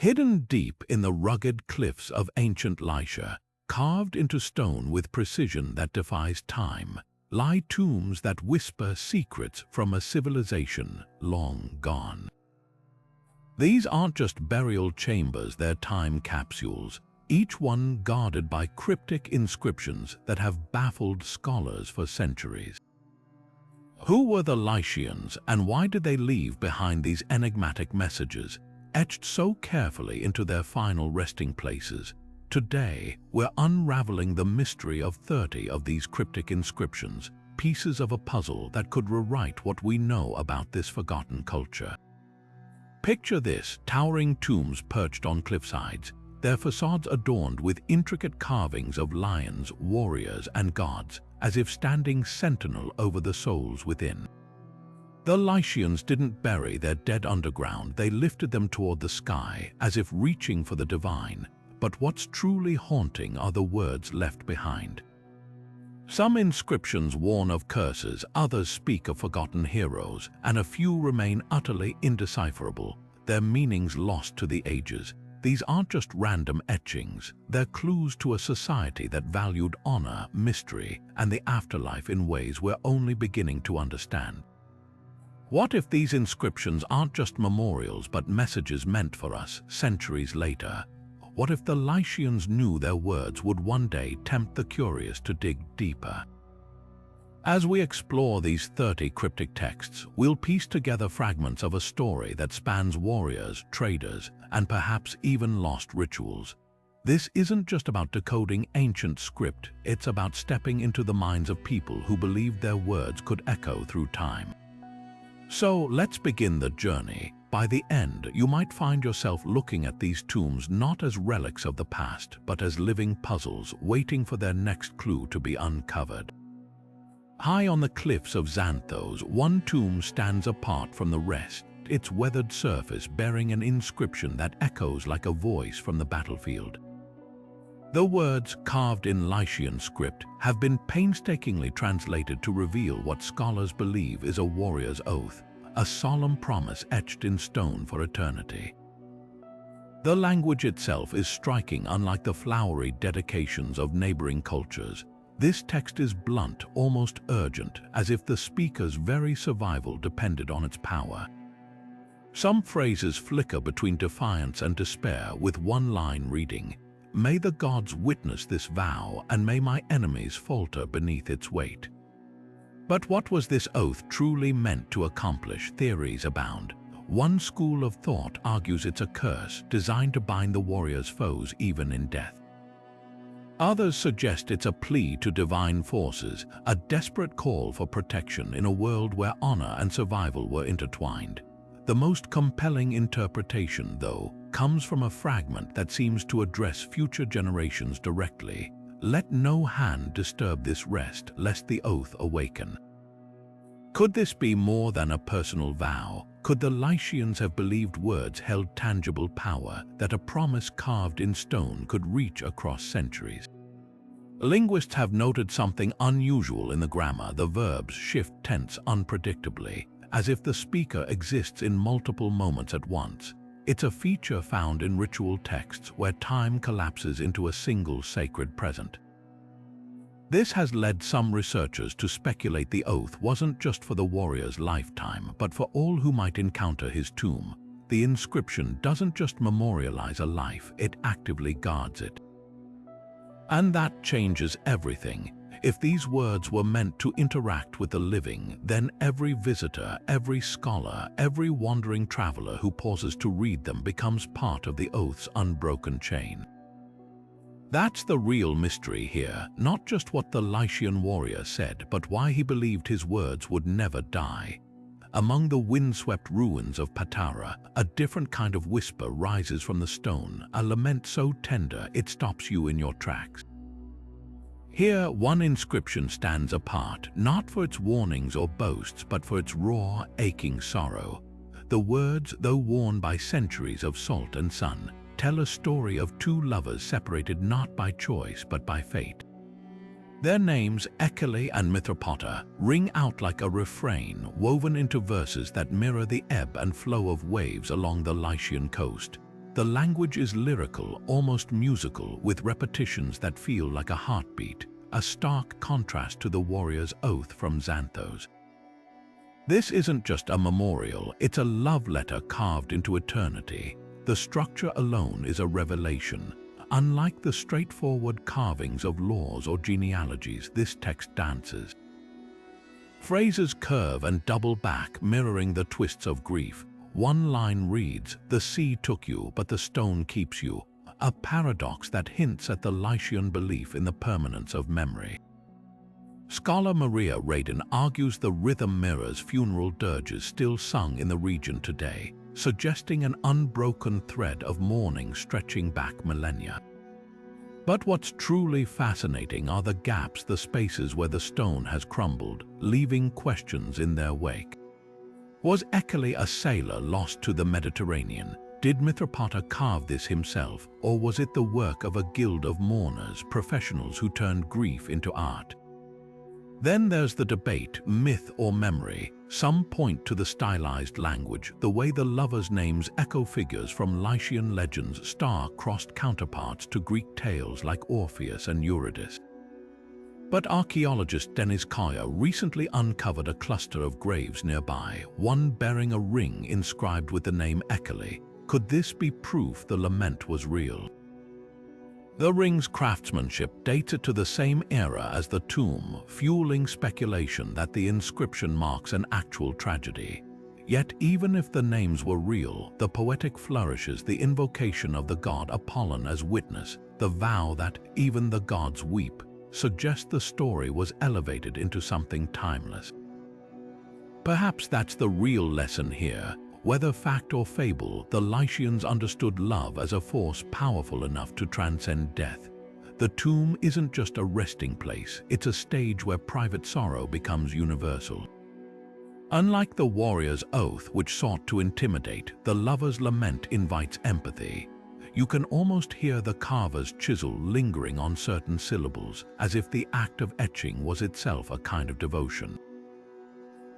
Hidden deep in the rugged cliffs of ancient Lycia, carved into stone with precision that defies time, lie tombs that whisper secrets from a civilization long gone. These aren't just burial chambers, they're time capsules, each one guarded by cryptic inscriptions that have baffled scholars for centuries. Who were the Lycians, and why did they leave behind these enigmatic messages, etched so carefully into their final resting places? Today, we're unraveling the mystery of 30 of these cryptic inscriptions, pieces of a puzzle that could rewrite what we know about this forgotten culture. Picture this: towering tombs perched on cliffsides, their facades adorned with intricate carvings of lions, warriors, and gods, as if standing sentinel over the souls within. The Lycians didn't bury their dead underground, they lifted them toward the sky, as if reaching for the divine. But what's truly haunting are the words left behind. Some inscriptions warn of curses, others speak of forgotten heroes, and a few remain utterly indecipherable, their meanings lost to the ages. These aren't just random etchings, they're clues to a society that valued honor, mystery, and the afterlife in ways we're only beginning to understand. What if these inscriptions aren't just memorials but messages meant for us centuries later? What if the Lycians knew their words would one day tempt the curious to dig deeper? As we explore these 30 cryptic texts, we'll piece together fragments of a story that spans warriors, traders, and perhaps even lost rituals. This isn't just about decoding ancient script, it's about stepping into the minds of people who believed their words could echo through time. So let's begin the journey. By the end, you might find yourself looking at these tombs not as relics of the past, but as living puzzles waiting for their next clue to be uncovered. High on the cliffs of Xanthos, one tomb stands apart from the rest, its weathered surface bearing an inscription that echoes like a voice from the battlefield. The words, carved in Lycian script, have been painstakingly translated to reveal what scholars believe is a warrior's oath, a solemn promise etched in stone for eternity. The language itself is striking, unlike the flowery dedications of neighboring cultures. This text is blunt, almost urgent, as if the speaker's very survival depended on its power. Some phrases flicker between defiance and despair, with one line reading, "May the gods witness this vow, and may my enemies falter beneath its weight." But what was this oath truly meant to accomplish? Theories abound. One school of thought argues it's a curse designed to bind the warrior's foes even in death. Others suggest it's a plea to divine forces, a desperate call for protection in a world where honor and survival were intertwined. The most compelling interpretation, though, comes from a fragment that seems to address future generations directly. "Let no hand disturb this rest, lest the oath awaken." Could this be more than a personal vow? Could the Lycians have believed words held tangible power, that a promise carved in stone could reach across centuries? Linguists have noted something unusual in the grammar. The verbs shift tense unpredictably, as if the speaker exists in multiple moments at once. It's a feature found in ritual texts where time collapses into a single sacred present. This has led some researchers to speculate the oath wasn't just for the warrior's lifetime, but for all who might encounter his tomb. The inscription doesn't just memorialize a life, it actively guards it. And that changes everything. If these words were meant to interact with the living, then every visitor, every scholar, every wandering traveler who pauses to read them becomes part of the oath's unbroken chain. That's the real mystery here, not just what the Lycian warrior said, but why he believed his words would never die. Among the windswept ruins of Patara, a different kind of whisper rises from the stone, a lament so tender it stops you in your tracks. Here, one inscription stands apart, not for its warnings or boasts, but for its raw, aching sorrow. The words, though worn by centuries of salt and sun, tell a story of two lovers separated not by choice but by fate. Their names, Echele and Mithripoda, ring out like a refrain woven into verses that mirror the ebb and flow of waves along the Lycian coast. The language is lyrical, almost musical, with repetitions that feel like a heartbeat, a stark contrast to the warrior's oath from Xanthos. This isn't just a memorial, it's a love letter carved into eternity. The structure alone is a revelation. Unlike the straightforward carvings of laws or genealogies, this text dances. Phrases curve and double back, mirroring the twists of grief. One line reads, "The sea took you, but the stone keeps you," a paradox that hints at the Lycian belief in the permanence of memory. Scholar Maria Radin argues the rhythm mirrors funeral dirges still sung in the region today, suggesting an unbroken thread of mourning stretching back millennia. But what's truly fascinating are the gaps, the spaces where the stone has crumbled, leaving questions in their wake. Was Eckerle a sailor lost to the Mediterranean? Did Mithridates carve this himself, or was it the work of a guild of mourners, professionals who turned grief into art? Then there's the debate, myth or memory. Some point to the stylized language, the way the lovers' names echo figures from Lycian legends, star-crossed counterparts to Greek tales like Orpheus and Eurydice. But archaeologist Denis Kaya recently uncovered a cluster of graves nearby, one bearing a ring inscribed with the name Eckerle. Could this be proof the lament was real? The ring's craftsmanship dates it to the same era as the tomb, fueling speculation that the inscription marks an actual tragedy. Yet even if the names were real, the poetic flourishes, the invocation of the god Apollon as witness, the vow that even the gods weep, suggest the story was elevated into something timeless. Perhaps that's the real lesson here. Whether fact or fable, the Lycians understood love as a force powerful enough to transcend death. The tomb isn't just a resting place, it's a stage where private sorrow becomes universal. Unlike the warrior's oath, which sought to intimidate, the lover's lament invites empathy. You can almost hear the carver's chisel lingering on certain syllables, as if the act of etching was itself a kind of devotion.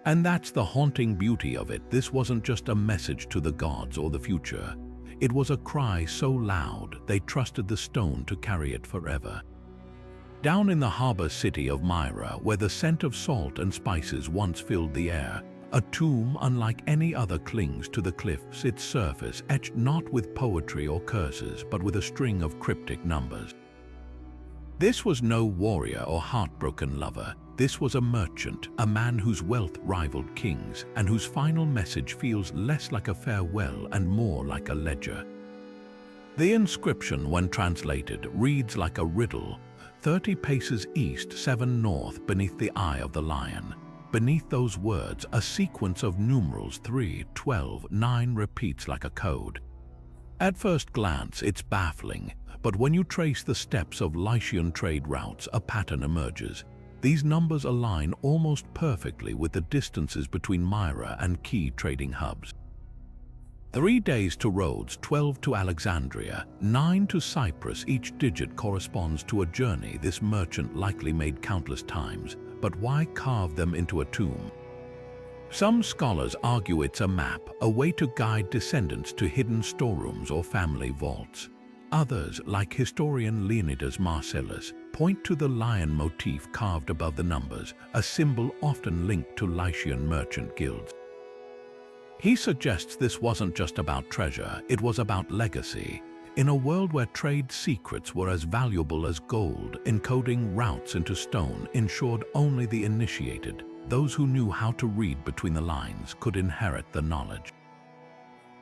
And that's the haunting beauty of it. This wasn't just a message to the gods or the future. It was a cry so loud they trusted the stone to carry it forever. Down in the harbor city of Myra, where the scent of salt and spices once filled the air, a tomb unlike any other clings to the cliffs, its surface etched not with poetry or curses, but with a string of cryptic numbers. This was no warrior or heartbroken lover. This was a merchant, a man whose wealth rivaled kings, and whose final message feels less like a farewell and more like a ledger. The inscription, when translated, reads like a riddle: 30 paces east, 7 north, beneath the eye of the lion. Beneath those words, a sequence of numerals 3, 12, 9 repeats like a code. At first glance, it's baffling, but when you trace the steps of Lycian trade routes, a pattern emerges. These numbers align almost perfectly with the distances between Myra and key trading hubs. 3 days to Rhodes, 12 to Alexandria, 9 to Cyprus. Each digit corresponds to a journey this merchant likely made countless times. But why carve them into a tomb? Some scholars argue it's a map, a way to guide descendants to hidden storerooms or family vaults. Others, like historian Leonidas Marcellus, point to the lion motif carved above the numbers, a symbol often linked to Lycian merchant guilds. He suggests this wasn't just about treasure, it was about legacy. In a world where trade secrets were as valuable as gold, encoding routes into stone ensured only the initiated, those who knew how to read between the lines, could inherit the knowledge.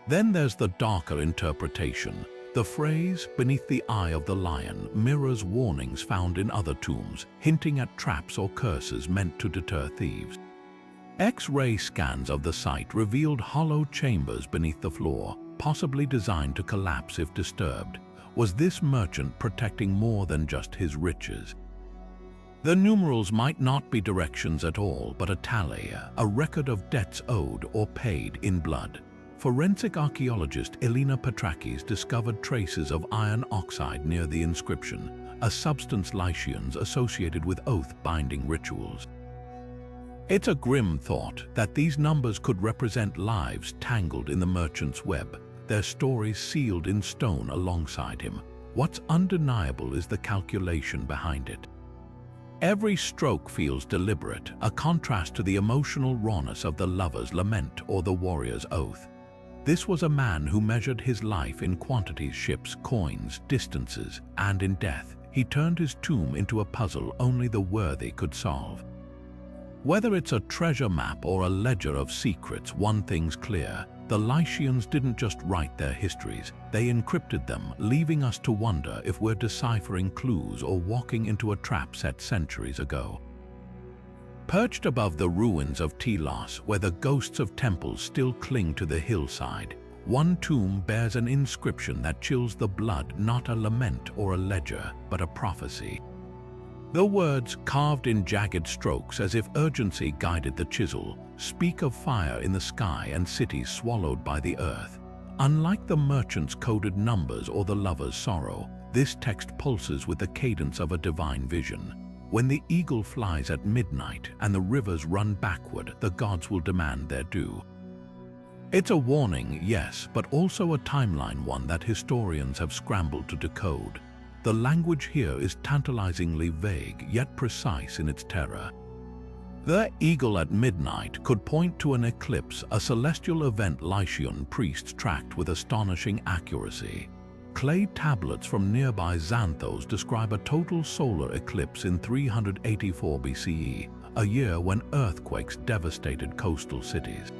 Then there's the darker interpretation. The phrase, "beneath the eye of the lion," mirrors warnings found in other tombs, hinting at traps or curses meant to deter thieves. X-ray scans of the site revealed hollow chambers beneath the floor, possibly designed to collapse if disturbed. Was this merchant protecting more than just his riches? The numerals might not be directions at all, but a tally, a record of debts owed or paid in blood. Forensic archaeologist Elena Petrakis discovered traces of iron oxide near the inscription, a substance Lycians associated with oath-binding rituals. It's a grim thought that these numbers could represent lives tangled in the merchant's web. their stories sealed in stone alongside him. What's undeniable is the calculation behind it. Every stroke feels deliberate, a contrast to the emotional rawness of the lover's lament or the warrior's oath. This was a man who measured his life in quantities, ships, coins, distances, and in death. He turned his tomb into a puzzle only the worthy could solve. Whether it's a treasure map or a ledger of secrets, one thing's clear: the Lycians didn't just write their histories, they encrypted them, leaving us to wonder if we're deciphering clues or walking into a trap set centuries ago. Perched above the ruins of Telos, where the ghosts of temples still cling to the hillside, one tomb bears an inscription that chills the blood, not a lament or a ledger, but a prophecy. The words, carved in jagged strokes as if urgency guided the chisel, speak of fire in the sky and cities swallowed by the earth. Unlike the merchant's coded numbers or the lover's sorrow, this text pulses with the cadence of a divine vision. When the eagle flies at midnight and the rivers run backward, the gods will demand their due. It's a warning, yes, but also a timeline, one that historians have scrambled to decode. The language here is tantalizingly vague, yet precise in its terror. The eagle at midnight could point to an eclipse, a celestial event Lycian priests tracked with astonishing accuracy. Clay tablets from nearby Xanthos describe a total solar eclipse in 384 BCE, a year when earthquakes devastated coastal cities.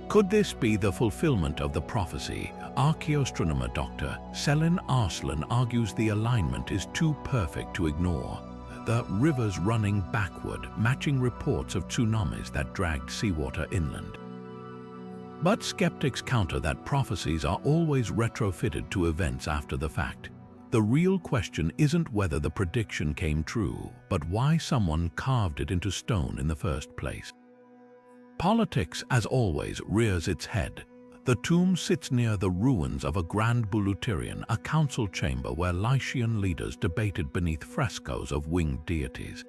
Could this be the fulfillment of the prophecy? Archaeoastronomer Dr. Selin Arslan argues the alignment is too perfect to ignore. The rivers running backward, matching reports of tsunamis that dragged seawater inland. But skeptics counter that prophecies are always retrofitted to events after the fact. The real question isn't whether the prediction came true, but why someone carved it into stone in the first place. Politics, as always, rears its head. The tomb sits near the ruins of a grand bouleuterion, a council chamber where Lycian leaders debated beneath frescoes of winged deities.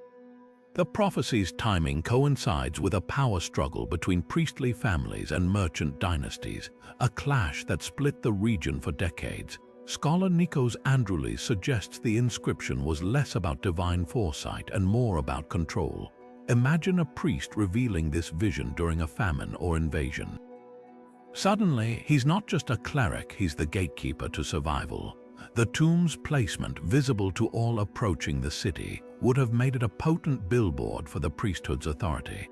The prophecy's timing coincides with a power struggle between priestly families and merchant dynasties, a clash that split the region for decades. Scholar Nikos Androulis suggests the inscription was less about divine foresight and more about control. Imagine a priest revealing this vision during a famine or invasion. Suddenly, he's not just a cleric, he's the gatekeeper to survival. The tomb's placement, visible to all approaching the city, would have made it a potent billboard for the priesthood's authority.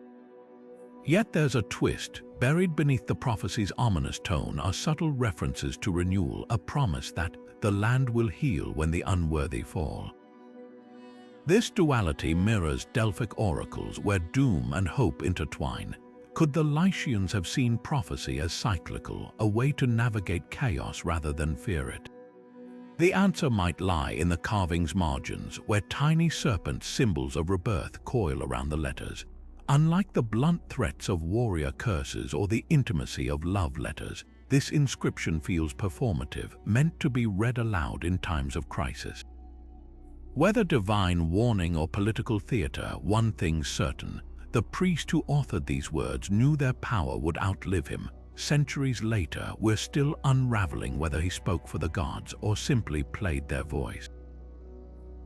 Yet there's a twist. Buried beneath the prophecy's ominous tone are subtle references to renewal, a promise that the land will heal when the unworthy fall. This duality mirrors Delphic oracles where doom and hope intertwine. Could the Lycians have seen prophecy as cyclical, a way to navigate chaos rather than fear it? The answer might lie in the carving's margins, where tiny serpent symbols of rebirth coil around the letters. Unlike the blunt threats of warrior curses or the intimacy of love letters, this inscription feels performative, meant to be read aloud in times of crisis. Whether divine warning or political theater, one thing's certain: the priest who authored these words knew their power would outlive him. Centuries later, we're still unraveling whether he spoke for the gods or simply played their voice.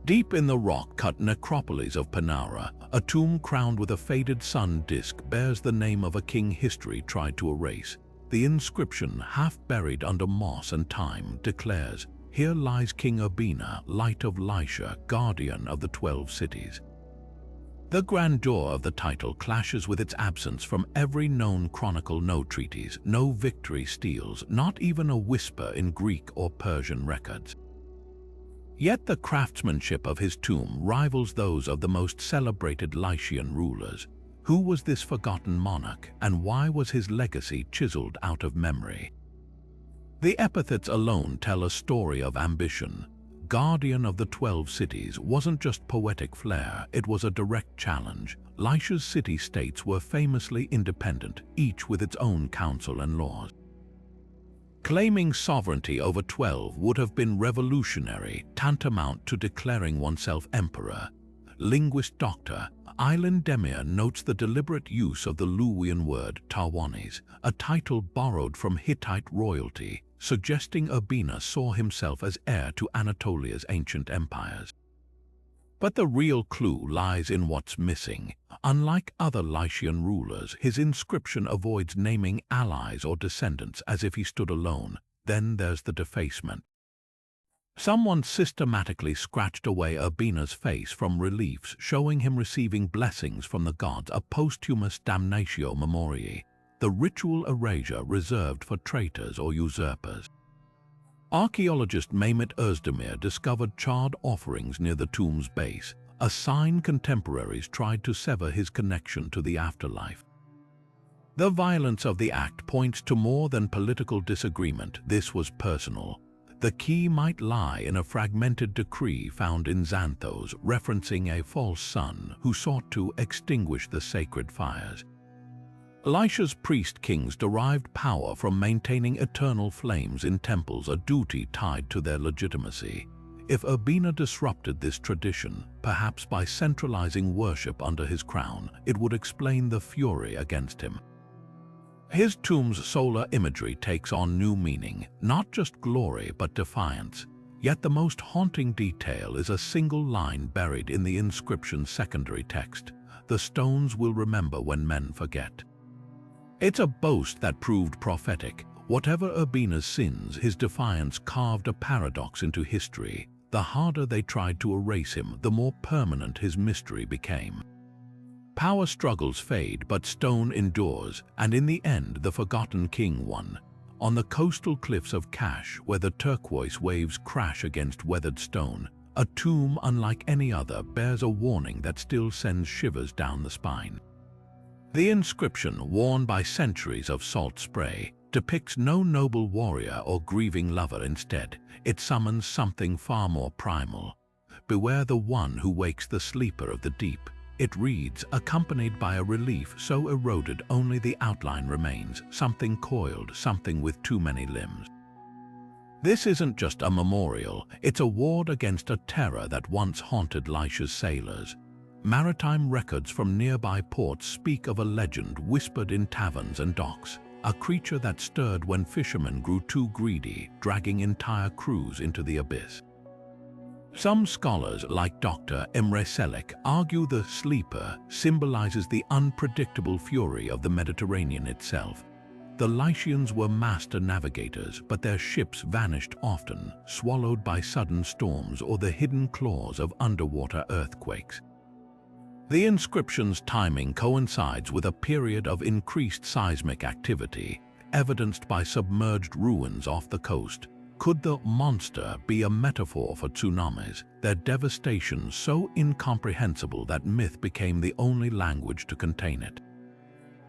Deep in the rock-cut necropolis of Panara, a tomb crowned with a faded sun disk bears the name of a king history tried to erase. The inscription, half buried under moss and time, declares, "Here lies King Urbina, light of Lycia, guardian of the 12 cities." The grandeur of the title clashes with its absence from every known chronicle, no treatise, no victory steals, not even a whisper in Greek or Persian records. Yet the craftsmanship of his tomb rivals those of the most celebrated Lycian rulers. Who was this forgotten monarch, and why was his legacy chiseled out of memory? The epithets alone tell a story of ambition. Guardian of the 12 cities wasn't just poetic flair, it was a direct challenge. Lycia's city-states were famously independent, each with its own council and laws. Claiming sovereignty over 12 would have been revolutionary, tantamount to declaring oneself emperor. linguist Dr. Aylan Demir notes the deliberate use of the Luwian word Tawanis, a title borrowed from Hittite royalty, suggesting Urbina saw himself as heir to Anatolia's ancient empires. But the real clue lies in what's missing. Unlike other Lycian rulers, his inscription avoids naming allies or descendants as if he stood alone. Then there's the defacement. Someone systematically scratched away Urbina's face from reliefs showing him receiving blessings from the gods, a posthumous damnatio memoriae, the ritual erasure reserved for traitors or usurpers. Archaeologist Mehmet Özdemir discovered charred offerings near the tomb's base, a sign contemporaries tried to sever his connection to the afterlife. The violence of the act points to more than political disagreement. This was personal. The key might lie in a fragmented decree found in Xanthos referencing a false sun who sought to extinguish the sacred fires. Lycia's priest-kings derived power from maintaining eternal flames in temples, a duty tied to their legitimacy. If Urbina disrupted this tradition, perhaps by centralizing worship under his crown, it would explain the fury against him. His tomb's solar imagery takes on new meaning, not just glory but defiance. Yet the most haunting detail is a single line buried in the inscription's secondary text: "The stones will remember when men forget." It's a boast that proved prophetic. Whatever Urbina's sins, his defiance carved a paradox into history. The harder they tried to erase him, the more permanent his mystery became. Power struggles fade, but stone endures, and in the end the forgotten king won. On the coastal cliffs of Kash, where the turquoise waves crash against weathered stone, a tomb unlike any other bears a warning that still sends shivers down the spine. The inscription, worn by centuries of salt spray, depicts no noble warrior or grieving lover. Instead, it summons something far more primal. "Beware the one who wakes the sleeper of the deep." It reads, accompanied by a relief so eroded only the outline remains, something coiled, something with too many limbs. This isn't just a memorial, it's a ward against a terror that once haunted Lycia's sailors. Maritime records from nearby ports speak of a legend whispered in taverns and docks, a creature that stirred when fishermen grew too greedy, dragging entire crews into the abyss. Some scholars, like Dr. Emre Selik, argue the sleeper symbolizes the unpredictable fury of the Mediterranean itself. The Lycians were master navigators, but their ships vanished often, swallowed by sudden storms or the hidden claws of underwater earthquakes. The inscription's timing coincides with a period of increased seismic activity, evidenced by submerged ruins off the coast. Could the monster be a metaphor for tsunamis, their devastation so incomprehensible that myth became the only language to contain it?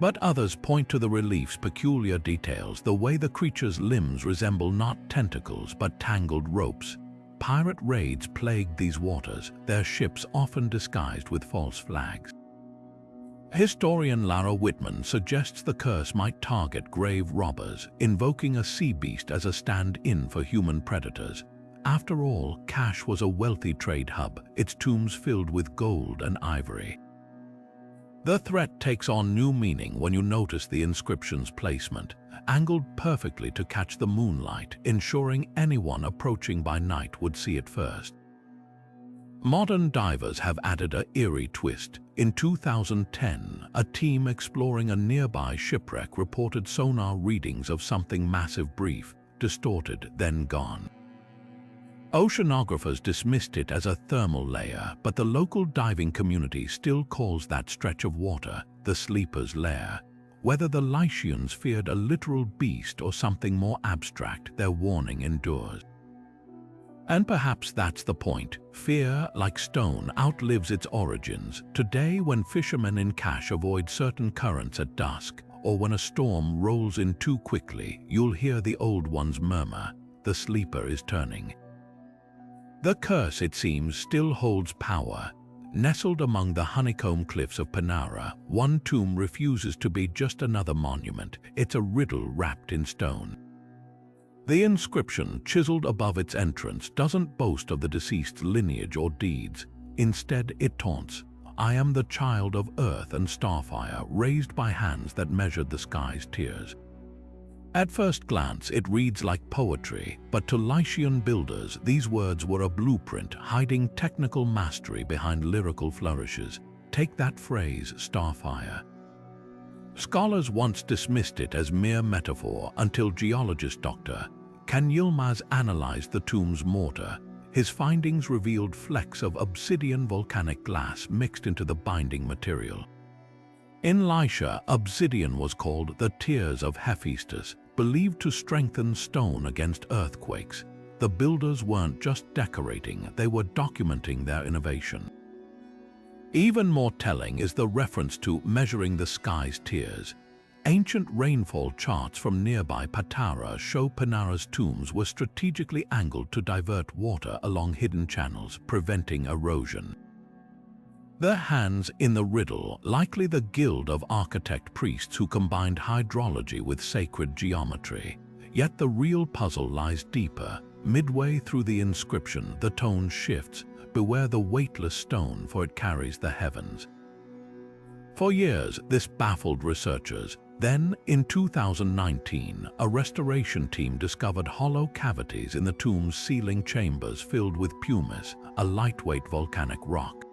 But others point to the relief's peculiar details, the way the creature's limbs resemble not tentacles but tangled ropes. Pirate raids plagued these waters, their ships often disguised with false flags. Historian Lara Whitman suggests the curse might target grave robbers, invoking a sea beast as a stand-in for human predators. After all, Kash was a wealthy trade hub, its tombs filled with gold and ivory. The threat takes on new meaning when you notice the inscription's placement, angled perfectly to catch the moonlight, ensuring anyone approaching by night would see it first. Modern divers have added an eerie twist. In 2010, a team exploring a nearby shipwreck reported sonar readings of something massive, brief, distorted, then gone. Oceanographers dismissed it as a thermal layer, but the local diving community still calls that stretch of water the sleeper's lair. Whether the Lycians feared a literal beast or something more abstract, their warning endures. And perhaps that's the point. Fear, like stone, outlives its origins. Today, when fishermen in Kash avoid certain currents at dusk, or when a storm rolls in too quickly, you'll hear the old ones murmur, "The sleeper is turning." The curse, it seems, still holds power. Nestled among the honeycomb cliffs of Panara, one tomb refuses to be just another monument. It's a riddle wrapped in stone. The inscription chiseled above its entrance doesn't boast of the deceased's lineage or deeds. Instead, it taunts, "I am the child of earth and starfire, raised by hands that measured the sky's tears." At first glance, it reads like poetry, but to Lycian builders, these words were a blueprint hiding technical mastery behind lyrical flourishes. Take that phrase, starfire. Scholars once dismissed it as mere metaphor until geologist Dr. Yilmaz analyzed the tomb's mortar. His findings revealed flecks of obsidian volcanic glass mixed into the binding material. In Lycia, obsidian was called the tears of Hephaestus, believed to strengthen stone against earthquakes. The builders weren't just decorating, they were documenting their innovation. Even more telling is the reference to measuring the sky's tears. Ancient rainfall charts from nearby Patara show Panara's tombs were strategically angled to divert water along hidden channels, preventing erosion. Their hands in the riddle, likely the guild of architect priests who combined hydrology with sacred geometry. Yet the real puzzle lies deeper. Midway through the inscription, the tone shifts. Beware the weightless stone, for it carries the heavens. For years, this baffled researchers. Then, in 2019, a restoration team discovered hollow cavities in the tomb's ceiling chambers filled with pumice, a lightweight volcanic rock.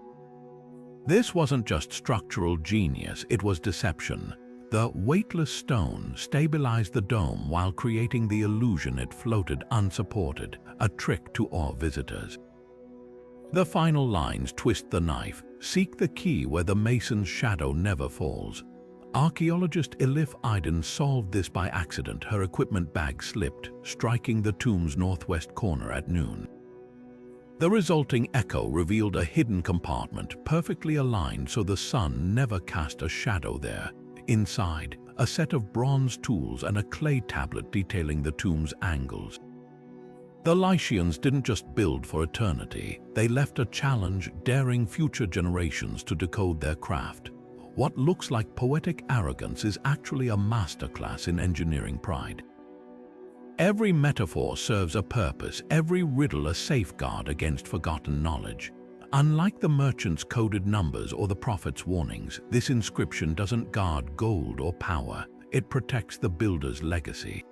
This wasn't just structural genius, it was deception. The weightless stone stabilized the dome while creating the illusion it floated unsupported, a trick to awe visitors. The final lines twist the knife, seek the key where the mason's shadow never falls. Archaeologist Elif Aydin solved this by accident. Her equipment bag slipped, striking the tomb's northwest corner at noon. The resulting echo revealed a hidden compartment, perfectly aligned so the sun never cast a shadow there. Inside, a set of bronze tools and a clay tablet detailing the tomb's angles. The Lycians didn't just build for eternity, they left a challenge, daring future generations to decode their craft. What looks like poetic arrogance is actually a masterclass in engineering pride. Every metaphor serves a purpose, every riddle a safeguard against forgotten knowledge. Unlike the merchant's coded numbers or the prophet's warnings, this inscription doesn't guard gold or power, it protects the builder's legacy.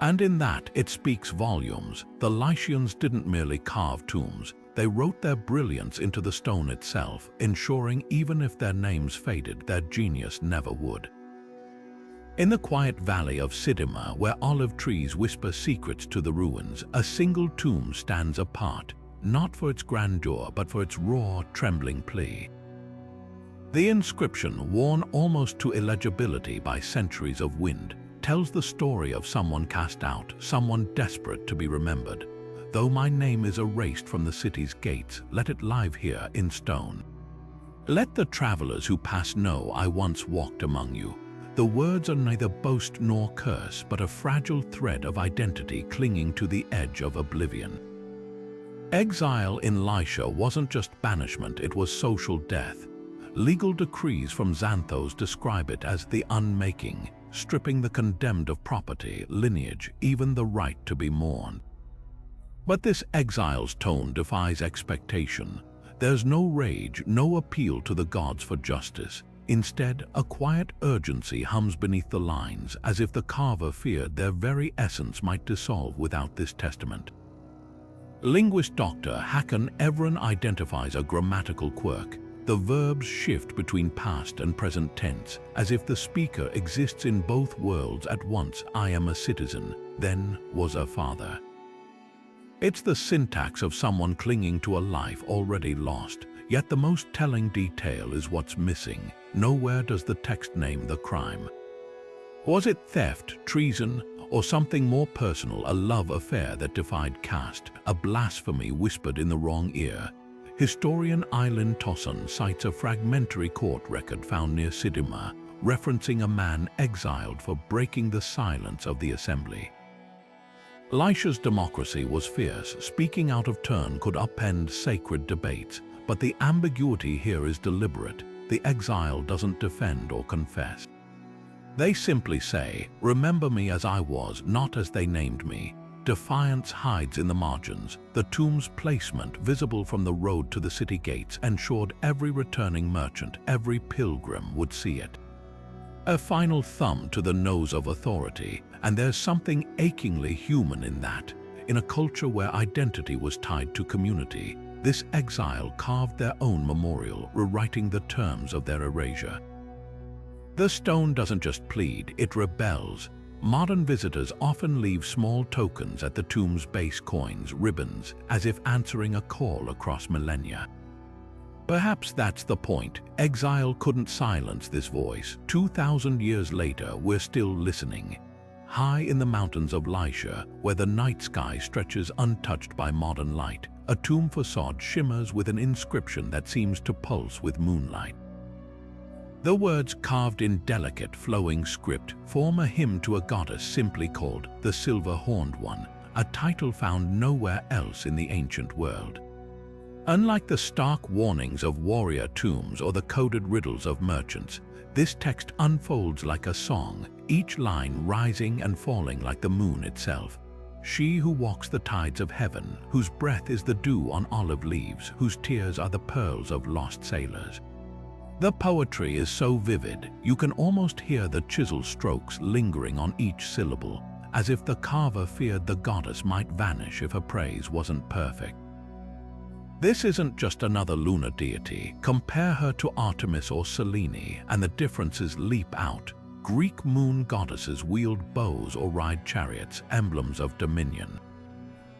And in that, it speaks volumes. The Lycians didn't merely carve tombs, they wrote their brilliance into the stone itself, ensuring even if their names faded, their genius never would. In the quiet valley of Sidima, where olive trees whisper secrets to the ruins, a single tomb stands apart, not for its grandeur but for its raw, trembling plea. The inscription, worn almost to illegibility by centuries of wind, tells the story of someone cast out, someone desperate to be remembered. Though my name is erased from the city's gates, let it live here in stone. Let the travelers who pass know I once walked among you. The words are neither boast nor curse, but a fragile thread of identity clinging to the edge of oblivion. Exile in Lycia wasn't just banishment, it was social death. Legal decrees from Xanthos describe it as the unmaking, stripping the condemned of property, lineage, even the right to be mourned. But this exile's tone defies expectation. There's no rage, no appeal to the gods for justice. Instead, a quiet urgency hums beneath the lines, as if the carver feared their very essence might dissolve without this testament. Linguist Dr. Hakan Evren identifies a grammatical quirk. The verbs shift between past and present tense, as if the speaker exists in both worlds at once. I am a citizen, then was a father. It's the syntax of someone clinging to a life already lost, yet the most telling detail is what's missing. Nowhere does the text name the crime. Was it theft, treason, or something more personal, a love affair that defied caste, a blasphemy whispered in the wrong ear? Historian Aylin Tosson cites a fragmentary court record found near Sidima, referencing a man exiled for breaking the silence of the assembly. Lycia's democracy was fierce. Speaking out of turn could upend sacred debates, but the ambiguity here is deliberate. The exile doesn't defend or confess. They simply say, remember me as I was, not as they named me. Defiance hides in the margins. The tomb's placement, visible from the road to the city gates, ensured every returning merchant, every pilgrim would see it. A final thumb to the nose of authority, and there's something achingly human in that. In a culture where identity was tied to community, this exile carved their own memorial, rewriting the terms of their erasure. The stone doesn't just plead, it rebels. Modern visitors often leave small tokens at the tomb's base, coins, ribbons, as if answering a call across millennia. Perhaps that's the point. Exile couldn't silence this voice. 2,000 years later, we're still listening. High in the mountains of Lycia, where the night sky stretches untouched by modern light, a tomb facade shimmers with an inscription that seems to pulse with moonlight. The words, carved in delicate, flowing script, form a hymn to a goddess simply called the Silver-Horned One, a title found nowhere else in the ancient world. Unlike the stark warnings of warrior tombs or the coded riddles of merchants, this text unfolds like a song, each line rising and falling like the moon itself. She who walks the tides of heaven, whose breath is the dew on olive leaves, whose tears are the pearls of lost sailors. The poetry is so vivid, you can almost hear the chisel strokes lingering on each syllable, as if the carver feared the goddess might vanish if her praise wasn't perfect. This isn't just another lunar deity. Compare her to Artemis or Selene, and the differences leap out. Greek moon goddesses wield bows or ride chariots, emblems of dominion.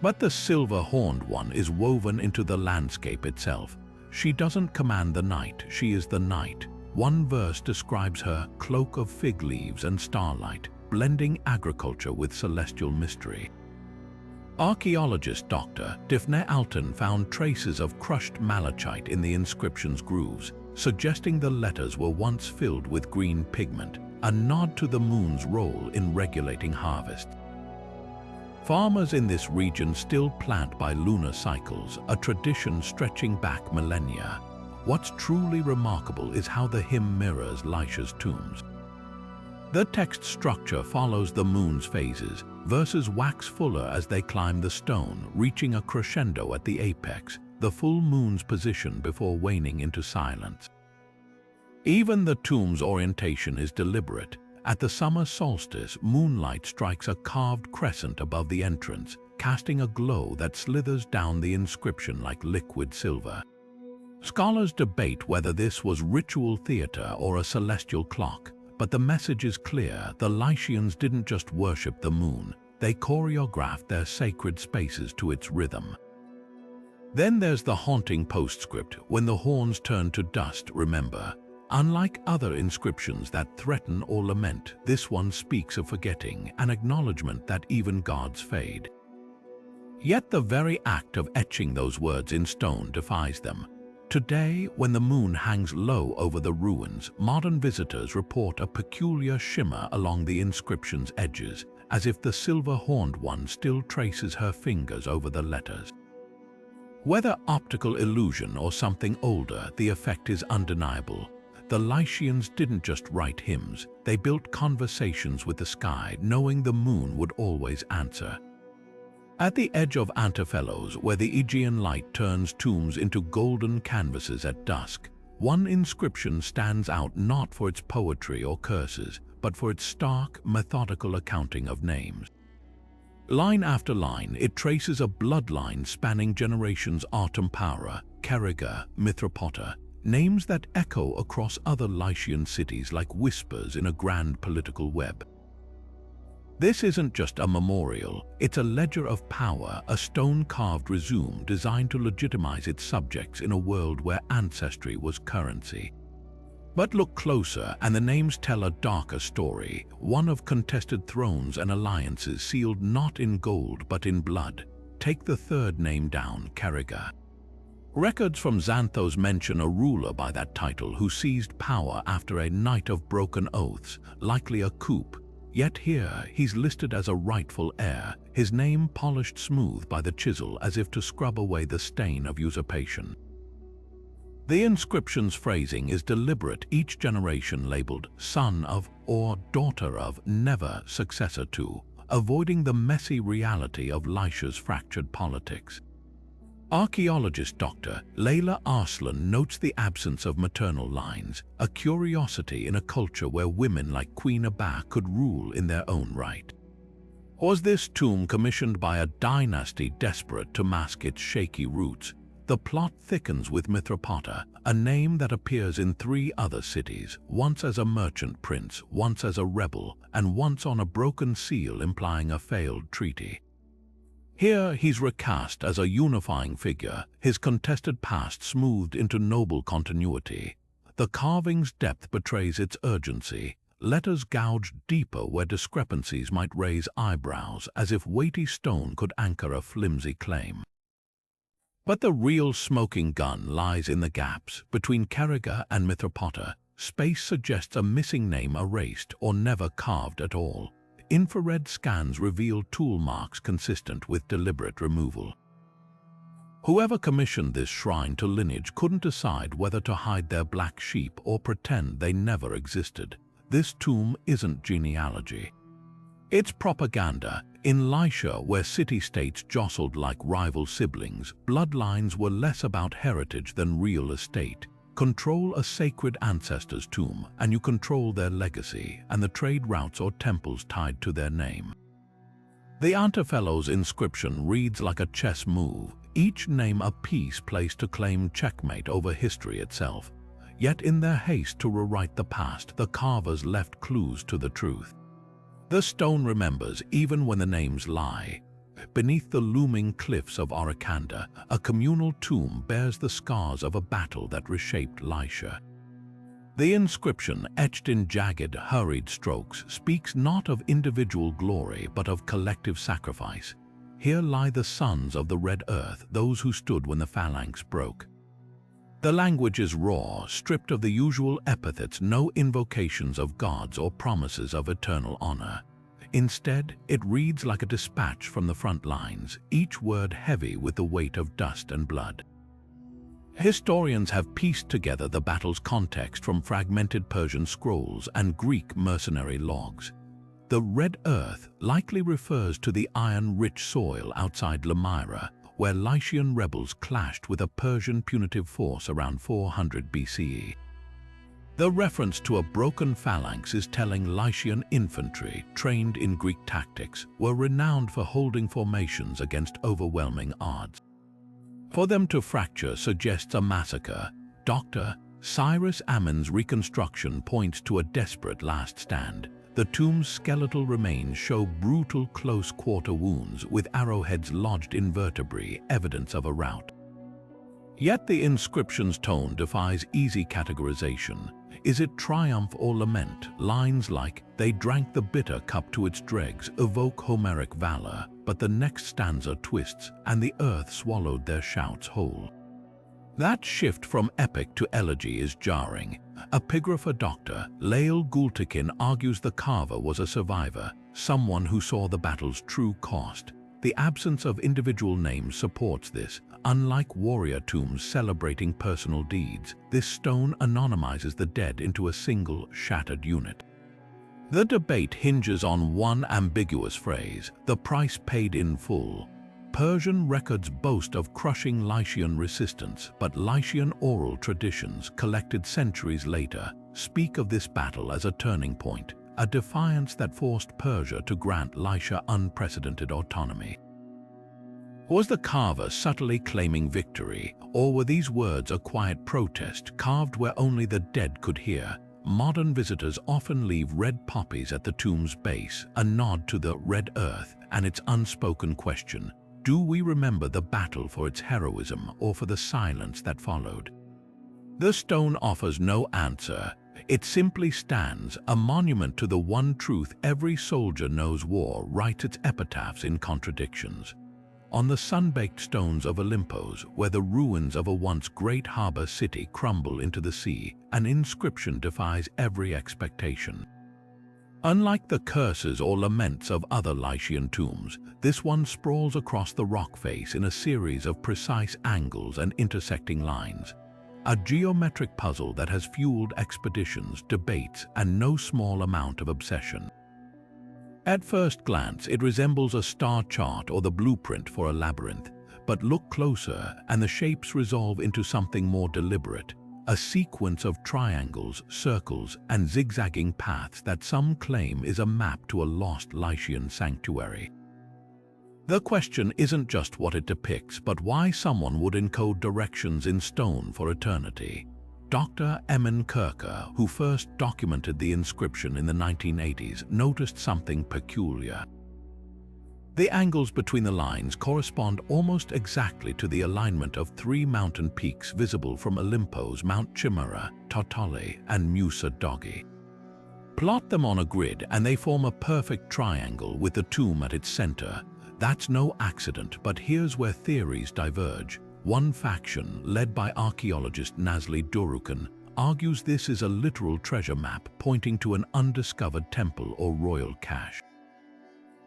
But the silver-horned one is woven into the landscape itself. She doesn't command the night, she is the night. One verse describes her cloak of fig leaves and starlight, blending agriculture with celestial mystery. Archaeologist Dr. Daphne Alton found traces of crushed malachite in the inscription's grooves, suggesting the letters were once filled with green pigment, a nod to the moon's role in regulating harvest. Farmers in this region still plant by lunar cycles, a tradition stretching back millennia. What's truly remarkable is how the hymn mirrors Lycia's tombs. The text structure follows the moon's phases. Verses wax fuller as they climb the stone, reaching a crescendo at the apex, the full moon's position before waning into silence. Even the tomb's orientation is deliberate. At the summer solstice, moonlight strikes a carved crescent above the entrance, casting a glow that slithers down the inscription like liquid silver. Scholars debate whether this was ritual theater or a celestial clock, but the message is clear. The Lycians didn't just worship the moon, they choreographed their sacred spaces to its rhythm. Then there's the haunting postscript, when the horns turn to dust, remember. Unlike other inscriptions that threaten or lament, this one speaks of forgetting, an acknowledgement that even gods fade. Yet the very act of etching those words in stone defies them. Today, when the moon hangs low over the ruins, modern visitors report a peculiar shimmer along the inscription's edges, as if the silver-horned one still traces her fingers over the letters. Whether optical illusion or something older, the effect is undeniable. The Lycians didn't just write hymns, they built conversations with the sky, knowing the moon would always answer. At the edge of Antiphelos, where the Aegean light turns tombs into golden canvases at dusk, one inscription stands out not for its poetry or curses, but for its stark, methodical accounting of names. Line after line, it traces a bloodline spanning generations: Artem Paura, Carriga, Mithropota, names that echo across other Lycian cities like whispers in a grand political web. This isn't just a memorial, it's a ledger of power, a stone-carved resume designed to legitimize its subjects in a world where ancestry was currency. But look closer, and the names tell a darker story, one of contested thrones and alliances sealed not in gold but in blood. Take the third name down, Carriga. Records from Xanthos mention a ruler by that title who seized power after a night of broken oaths, likely a coup. Yet here, he's listed as a rightful heir, his name polished smooth by the chisel as if to scrub away the stain of usurpation. The inscription's phrasing is deliberate, each generation labeled son of or daughter of, never successor to. avoiding the messy reality of Lycia's fractured politics. Archaeologist Dr. Leyla Arslan notes the absence of maternal lines, a curiosity in a culture where women like Queen Abba could rule in their own right. Was this tomb commissioned by a dynasty desperate to mask its shaky roots? The plot thickens with Mithridates, a name that appears in 3 other cities, once as a merchant prince, once as a rebel, and once on a broken seal implying a failed treaty. Here he's recast as a unifying figure, his contested past smoothed into noble continuity. The carving's depth betrays its urgency, letters gouged deeper where discrepancies might raise eyebrows, as if weighty stone could anchor a flimsy claim. But the real smoking gun lies in the gaps. Between Carragher and Mithridates, space suggests a missing name erased or never carved at all. Infrared scans reveal tool marks consistent with deliberate removal. Whoever commissioned this shrine to lineage couldn't decide whether to hide their black sheep or pretend they never existed. This tomb isn't genealogy. It's propaganda. In Lycia, where city-states jostled like rival siblings, bloodlines were less about heritage than real estate. Control a sacred ancestor's tomb, and you control their legacy and the trade routes or temples tied to their name. The Antifello's inscription reads like a chess move, each name a piece placed to claim checkmate over history itself. Yet in their haste to rewrite the past, the carvers left clues to the truth. The stone remembers even when the names lie. Beneath the looming cliffs of Archaeology, a communal tomb bears the scars of a battle that reshaped Lycia. The inscription, etched in jagged, hurried strokes, speaks not of individual glory but of collective sacrifice. Here lie the sons of the Red Earth, those who stood when the phalanx broke. The language is raw, stripped of the usual epithets, no invocations of gods or promises of eternal honor. Instead, it reads like a dispatch from the front lines, each word heavy with the weight of dust and blood. Historians have pieced together the battle's context from fragmented Persian scrolls and Greek mercenary logs. The Red Earth likely refers to the iron-rich soil outside Lamira, where Lycian rebels clashed with a Persian punitive force around 400 BCE. The reference to a broken phalanx is telling Lycian infantry, trained in Greek tactics, were renowned for holding formations against overwhelming odds. For them to fracture suggests a massacre. Dr. Cyrus Ammon's reconstruction points to a desperate last stand. The tomb's skeletal remains show brutal close-quarter wounds with arrowheads lodged in vertebrae, evidence of a rout. Yet the inscription's tone defies easy categorization. Is it triumph or lament? Lines like, "They drank the bitter cup to its dregs," evoke Homeric valor, but the next stanza twists, "and the earth swallowed their shouts whole." That shift from epic to elegy is jarring. Epigrapher Dr. Lael Gultekin argues the carver was a survivor, someone who saw the battle's true cost. The absence of individual names supports this. Unlike warrior tombs celebrating personal deeds, this stone anonymizes the dead into a single, shattered unit. The debate hinges on one ambiguous phrase, the price paid in full. Persian records boast of crushing Lycian resistance, but Lycian oral traditions, collected centuries later, speak of this battle as a turning point, a defiance that forced Persia to grant Lycia unprecedented autonomy. Was the carver subtly claiming victory, or were these words a quiet protest carved where only the dead could hear? Modern visitors often leave red poppies at the tomb's base, a nod to the Red Earth and its unspoken question, do we remember the battle for its heroism or for the silence that followed? The stone offers no answer. It simply stands, a monument to the one truth every soldier knows: war writes its epitaphs in contradictions. On the sun-baked stones of Olympos, where the ruins of a once great harbor city crumble into the sea, an inscription defies every expectation. Unlike the curses or laments of other Lycian tombs, this one sprawls across the rock face in a series of precise angles and intersecting lines. A geometric puzzle that has fueled expeditions, debates, and no small amount of obsession. At first glance, it resembles a star chart or the blueprint for a labyrinth, but look closer and the shapes resolve into something more deliberate, a sequence of triangles, circles, and zigzagging paths that some claim is a map to a lost Lycian sanctuary. The question isn't just what it depicts, but why someone would encode directions in stone for eternity. Dr. Emin Kirker, who first documented the inscription in the 1980s, noticed something peculiar. The angles between the lines correspond almost exactly to the alignment of three mountain peaks visible from Olympos: Mount Chimera, Totale, and Musa Dogi. Plot them on a grid and they form a perfect triangle with the tomb at its center. That's no accident, but here's where theories diverge. One faction, led by archaeologist Nazli Durukan, argues this is a literal treasure map pointing to an undiscovered temple or royal cache.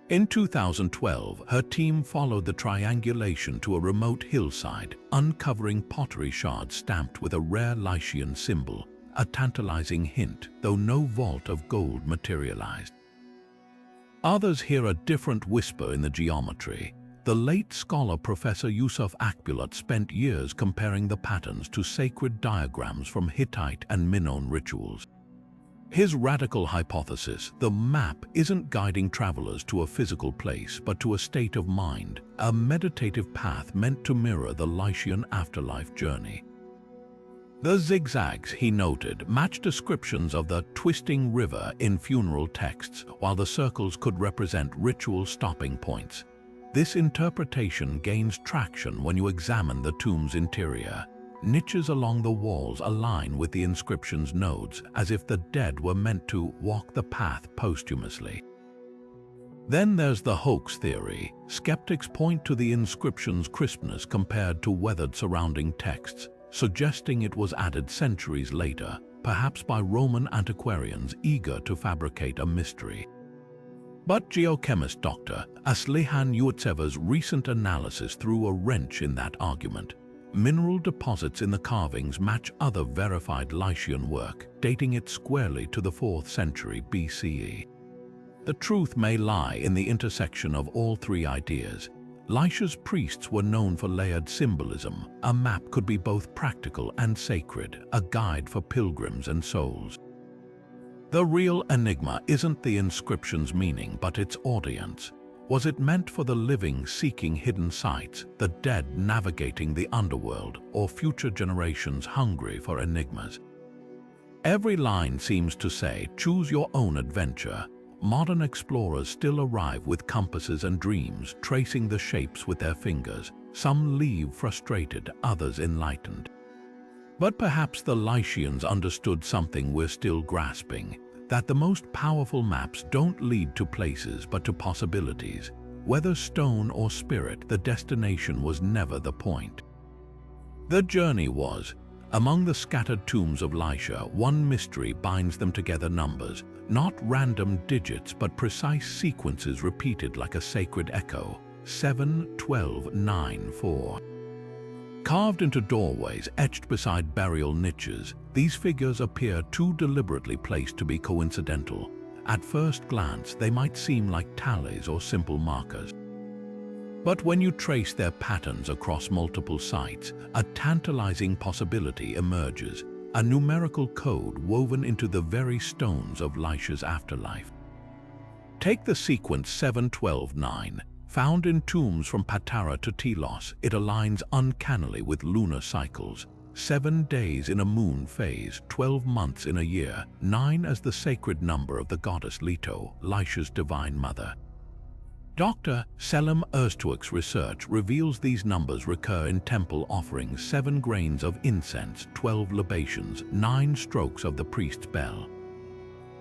In 2012, her team followed the triangulation to a remote hillside, uncovering pottery shards stamped with a rare Lycian symbol, a tantalizing hint, though no vault of gold materialized. Others hear a different whisper in the geometry. The late scholar Professor Yusuf Akbulut spent years comparing the patterns to sacred diagrams from Hittite and Minoan rituals. His radical hypothesis: the map isn't guiding travelers to a physical place but to a state of mind, a meditative path meant to mirror the Lycian afterlife journey. The zigzags, he noted, match descriptions of the twisting river in funeral texts, while the circles could represent ritual stopping points. This interpretation gains traction when you examine the tomb's interior. Niches along the walls align with the inscription's nodes, as if the dead were meant to walk the path posthumously. Then there's the hoax theory. Skeptics point to the inscription's crispness compared to weathered surrounding texts, suggesting it was added centuries later, perhaps by Roman antiquarians eager to fabricate a mystery. But geochemist Dr. Aslihan Yuatseva's recent analysis threw a wrench in that argument. Mineral deposits in the carvings match other verified Lycian work, dating it squarely to the 4th century BCE. The truth may lie in the intersection of all three ideas. Lycia's priests were known for layered symbolism. A map could be both practical and sacred, a guide for pilgrims and souls. The real enigma isn't the inscription's meaning, but its audience. Was it meant for the living seeking hidden sites, the dead navigating the underworld, or future generations hungry for enigmas? Every line seems to say, choose your own adventure. Modern explorers still arrive with compasses and dreams, tracing the shapes with their fingers. Some leave frustrated, others enlightened. But perhaps the Lycians understood something we're still grasping, that the most powerful maps don't lead to places but to possibilities. Whether stone or spirit, the destination was never the point. The journey was. Among the scattered tombs of Lycia, one mystery binds them together: numbers. Not random digits, but precise sequences repeated like a sacred echo. 7, 12, 9, 4. Carved into doorways, etched beside burial niches, these figures appear too deliberately placed to be coincidental. At first glance, they might seem like tallies or simple markers. But when you trace their patterns across multiple sites, a tantalizing possibility emerges. A numerical code woven into the very stones of Lycia's afterlife. Take the sequence 7, 12, 9. Found in tombs from Patara to Telos, it aligns uncannily with lunar cycles. 7 days in a moon phase, 12 months in a year, 9 as the sacred number of the goddess Leto, Lycia's divine mother. Dr. Selim Öztürk's research reveals these numbers recur in temple offerings: 7 grains of incense, 12 libations, 9 strokes of the priest's bell.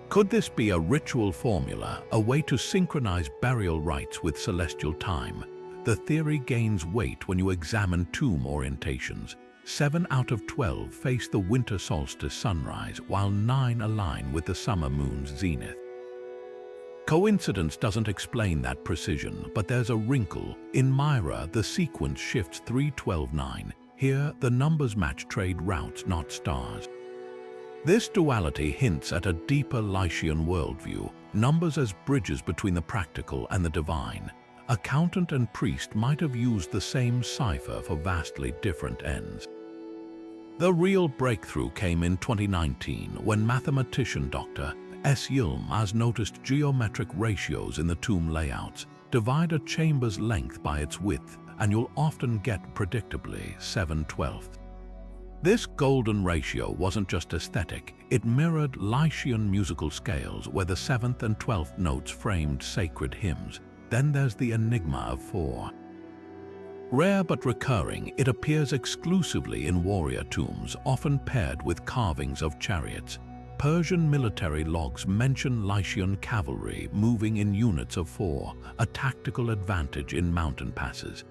Could this be a ritual formula, a way to synchronize burial rites with celestial time? The theory gains weight when you examine tomb orientations. 7 out of 12 face the winter solstice sunrise, while 9 align with the summer moon's zenith. Coincidence doesn't explain that precision, but there's a wrinkle. In Myra, the sequence shifts 3, 12, 9. Here, the numbers match trade routes, not stars. This duality hints at a deeper Lycian worldview. numbers as bridges between the practical and the divine. Accountant and priest might have used the same cipher for vastly different ends. The real breakthrough came in 2019 when mathematician Dr. S. Yilmaz noticed geometric ratios in the tomb layouts. Divide a chamber's length by its width, and you'll often get, predictably, 7/12. This golden ratio wasn't just aesthetic, it mirrored Lycian musical scales where the 7th and 12th notes framed sacred hymns. Then there's the enigma of 4. Rare but recurring, it appears exclusively in warrior tombs, often paired with carvings of chariots. Persian military logs mention Lycian cavalry moving in units of 4, a tactical advantage in mountain passes.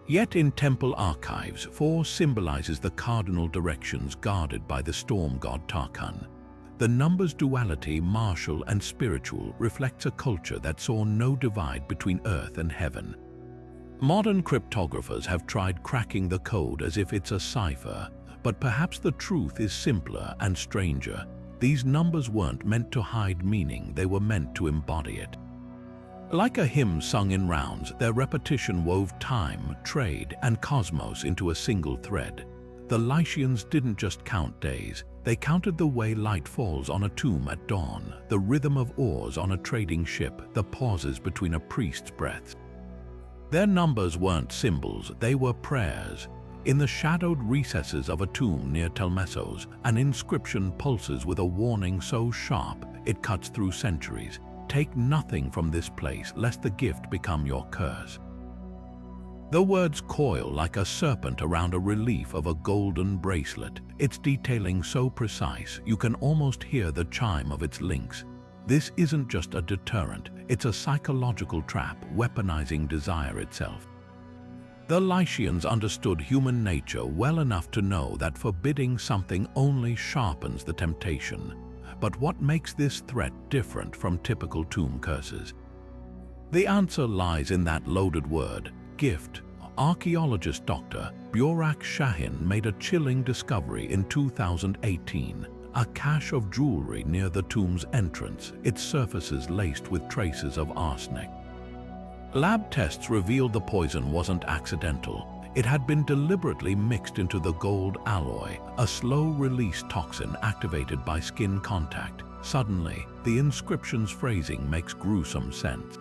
Yet in temple archives, 4 symbolizes the cardinal directions guarded by the storm god Tarkan. The number's duality, martial and spiritual, reflects a culture that saw no divide between earth and heaven. Modern cryptographers have tried cracking the code as if it's a cipher, but perhaps the truth is simpler and stranger. These numbers weren't meant to hide meaning, they were meant to embody it. Like a hymn sung in rounds, their repetition wove time, trade, and cosmos into a single thread. The Lycians didn't just count days, they counted the way light falls on a tomb at dawn, the rhythm of oars on a trading ship, the pauses between a priest's breaths. Their numbers weren't symbols, they were prayers. In the shadowed recesses of a tomb near Telmessos, an inscription pulses with a warning so sharp it cuts through centuries. Take nothing from this place, lest the gift become your curse. The words coil like a serpent around a relief of a golden bracelet, its detailing so precise you can almost hear the chime of its links. This isn't just a deterrent, it's a psychological trap, weaponizing desire itself. The Lycians understood human nature well enough to know that forbidding something only sharpens the temptation. But what makes this threat different from typical tomb curses? The answer lies in that loaded word, gift. Archaeologist Dr. Burak Shahin made a chilling discovery in 2018. A cache of jewelry near the tomb's entrance, its surfaces laced with traces of arsenic. Lab tests revealed the poison wasn't accidental. It had been deliberately mixed into the gold alloy, a slow-release toxin activated by skin contact. Suddenly, the inscription's phrasing makes gruesome sense.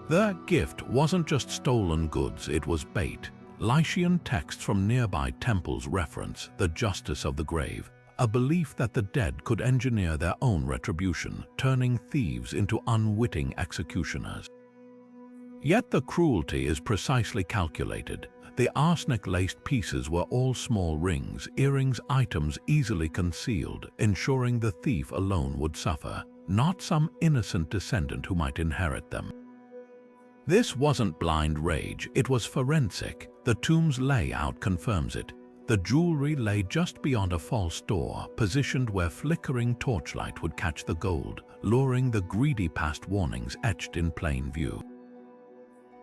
The gift wasn't just stolen goods, it was bait. Lycian texts from nearby temples reference the justice of the grave, a belief that the dead could engineer their own retribution, turning thieves into unwitting executioners. Yet the cruelty is precisely calculated. The arsenic-laced pieces were all small rings, earrings, items easily concealed, ensuring the thief alone would suffer, not some innocent descendant who might inherit them. This wasn't blind rage, it was forensic. The tomb's layout confirms it. The jewelry lay just beyond a false door, positioned where flickering torchlight would catch the gold, luring the greedy past warnings etched in plain view.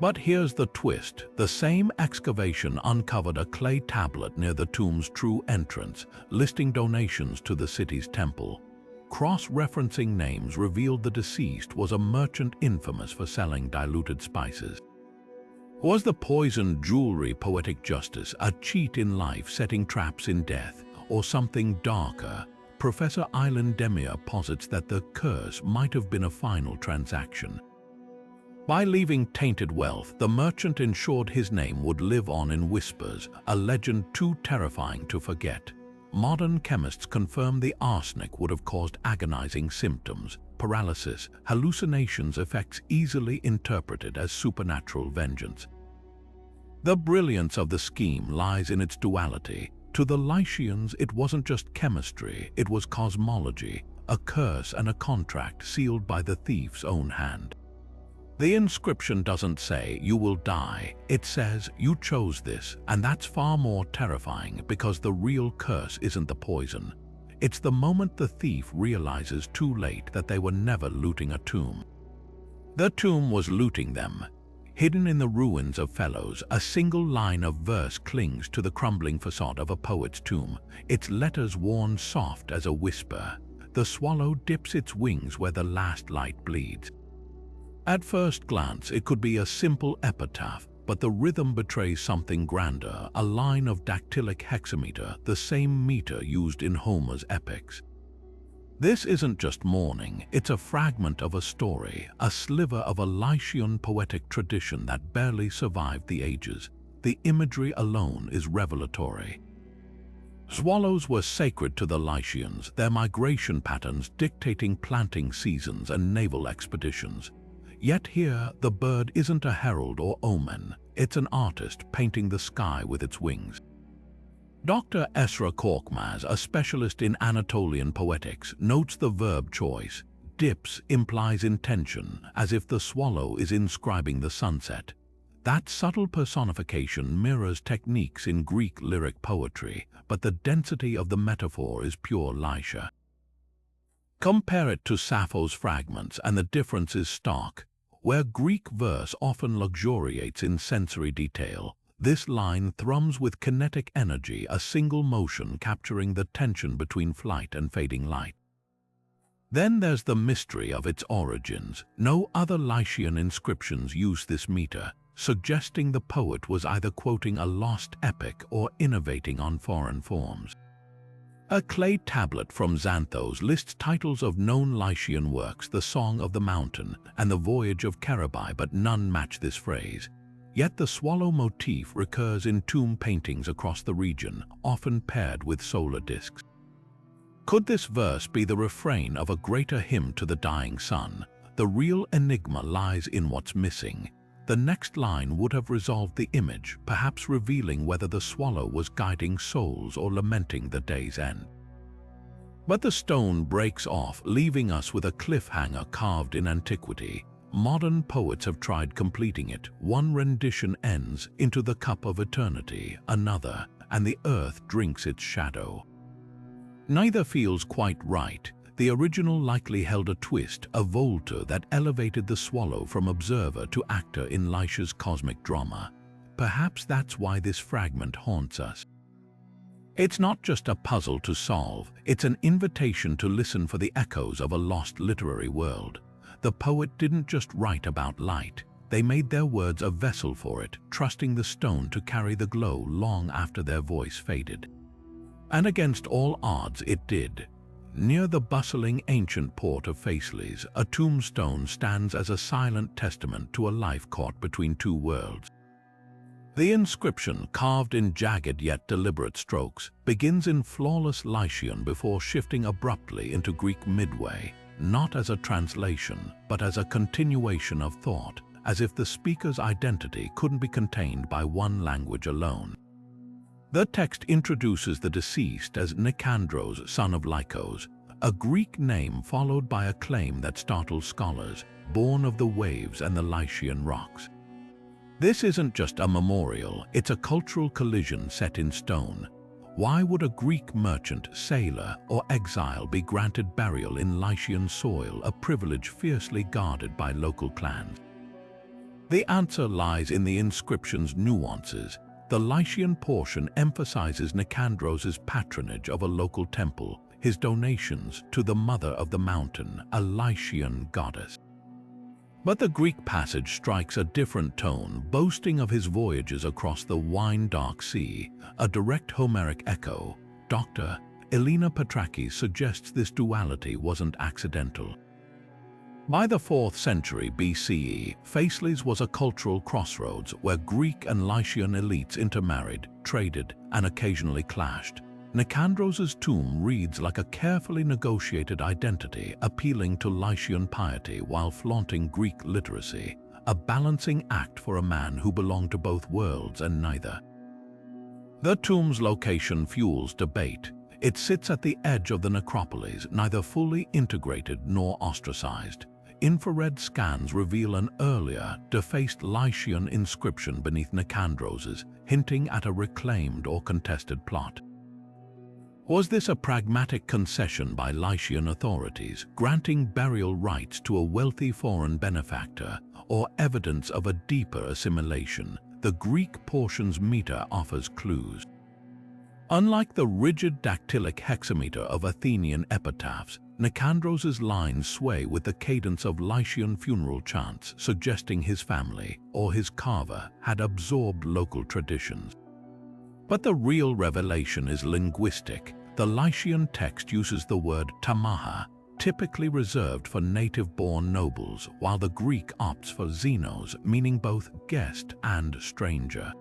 But here's the twist. The same excavation uncovered a clay tablet near the tomb's true entrance, listing donations to the city's temple. Cross-referencing names revealed the deceased was a merchant infamous for selling diluted spices. Was the poisoned jewelry poetic justice, a cheat in life setting traps in death, or something darker? Professor Aylan Demir posits that the curse might have been a final transaction. By leaving tainted wealth, the merchant ensured his name would live on in whispers, a legend too terrifying to forget. Modern chemists confirm the arsenic would have caused agonizing symptoms, paralysis, hallucinations, effects easily interpreted as supernatural vengeance. The brilliance of the scheme lies in its duality. To the Lycians, it wasn't just chemistry, it was cosmology, a curse and a contract sealed by the thief's own hand. The inscription doesn't say, "You will die." It says, "You chose this," and that's far more terrifying because the real curse isn't the poison. It's the moment the thief realizes too late that they were never looting a tomb. The tomb was looting them. Hidden in the ruins of Fellows, a single line of verse clings to the crumbling facade of a poet's tomb, its letters worn soft as a whisper. the swallow dips its wings where the last light bleeds. At first glance, it could be a simple epitaph, but the rhythm betrays something grander, a line of dactylic hexameter, the same meter used in Homer's epics. This isn't just mourning, it's a fragment of a story, a sliver of a Lycian poetic tradition that barely survived the ages. The imagery alone is revelatory. Swallows were sacred to the Lycians, their migration patterns dictating planting seasons and naval expeditions. Yet here, the bird isn't a herald or omen, it's an artist painting the sky with its wings. Dr. Esra Korkmaz, a specialist in Anatolian poetics, notes the verb choice. Dips implies intention, as if the swallow is inscribing the sunset. That subtle personification mirrors techniques in Greek lyric poetry, but the density of the metaphor is pure Lycia. Compare it to Sappho's fragments and the difference is stark. Where Greek verse often luxuriates in sensory detail, this line thrums with kinetic energy, a single motion capturing the tension between flight and fading light. Then there's the mystery of its origins. No other Lycian inscriptions use this meter, suggesting the poet was either quoting a lost epic or innovating on foreign forms. A clay tablet from Xanthos lists titles of known Lycian works, the Song of the Mountain and the Voyage of Carabai, but none match this phrase. Yet the swallow motif recurs in tomb paintings across the region, often paired with solar discs. Could this verse be the refrain of a greater hymn to the dying sun? The real enigma lies in what's missing. The next line would have resolved the image, perhaps revealing whether the swallow was guiding souls or lamenting the day's end. But the stone breaks off, leaving us with a cliffhanger carved in antiquity. Modern poets have tried completing it. One rendition ends, "Into the cup of eternity," another, "and the earth drinks its shadow." Neither feels quite right. The original likely held a twist, a volta that elevated the swallow from observer to actor in Lycia's cosmic drama. Perhaps that's why this fragment haunts us. It's not just a puzzle to solve, it's an invitation to listen for the echoes of a lost literary world. The poet didn't just write about light, they made their words a vessel for it, trusting the stone to carry the glow long after their voice faded. And against all odds it did. Near the bustling ancient port of Faeslis, a tombstone stands as a silent testament to a life caught between two worlds. The inscription, carved in jagged yet deliberate strokes, begins in flawless Lycian before shifting abruptly into Greek midway, not as a translation, but as a continuation of thought, as if the speaker's identity couldn't be contained by one language alone. The text introduces the deceased as Nicandros, son of Lycos, a Greek name followed by a claim that startles scholars, born of the waves and the Lycian rocks. This isn't just a memorial, it's a cultural collision set in stone. Why would a Greek merchant, sailor, or exile be granted burial in Lycian soil, a privilege fiercely guarded by local clans? The answer lies in the inscription's nuances. The Lycian portion emphasizes Nicandros' patronage of a local temple, his donations to the Mother of the Mountain, a Lycian goddess. But the Greek passage strikes a different tone, boasting of his voyages across the wine-dark sea, a direct Homeric echo. Dr. Elena Petrakis suggests this duality wasn't accidental. By the 4th century BCE, Faeslis was a cultural crossroads where Greek and Lycian elites intermarried, traded, and occasionally clashed. Nicandros' tomb reads like a carefully negotiated identity, appealing to Lycian piety while flaunting Greek literacy, a balancing act for a man who belonged to both worlds and neither. The tomb's location fuels debate. It sits at the edge of the necropolis, neither fully integrated nor ostracized. Infrared scans reveal an earlier, defaced Lycian inscription beneath Nicandros's, hinting at a reclaimed or contested plot. Was this a pragmatic concession by Lycian authorities, granting burial rights to a wealthy foreign benefactor, or evidence of a deeper assimilation? The Greek portion's meter offers clues. Unlike the rigid dactylic hexameter of Athenian epitaphs, Nicandros's lines sway with the cadence of Lycian funeral chants, suggesting his family, or his carver, had absorbed local traditions. But the real revelation is linguistic. The Lycian text uses the word tamaha, typically reserved for native-born nobles, while the Greek opts for xenos, meaning both guest and stranger.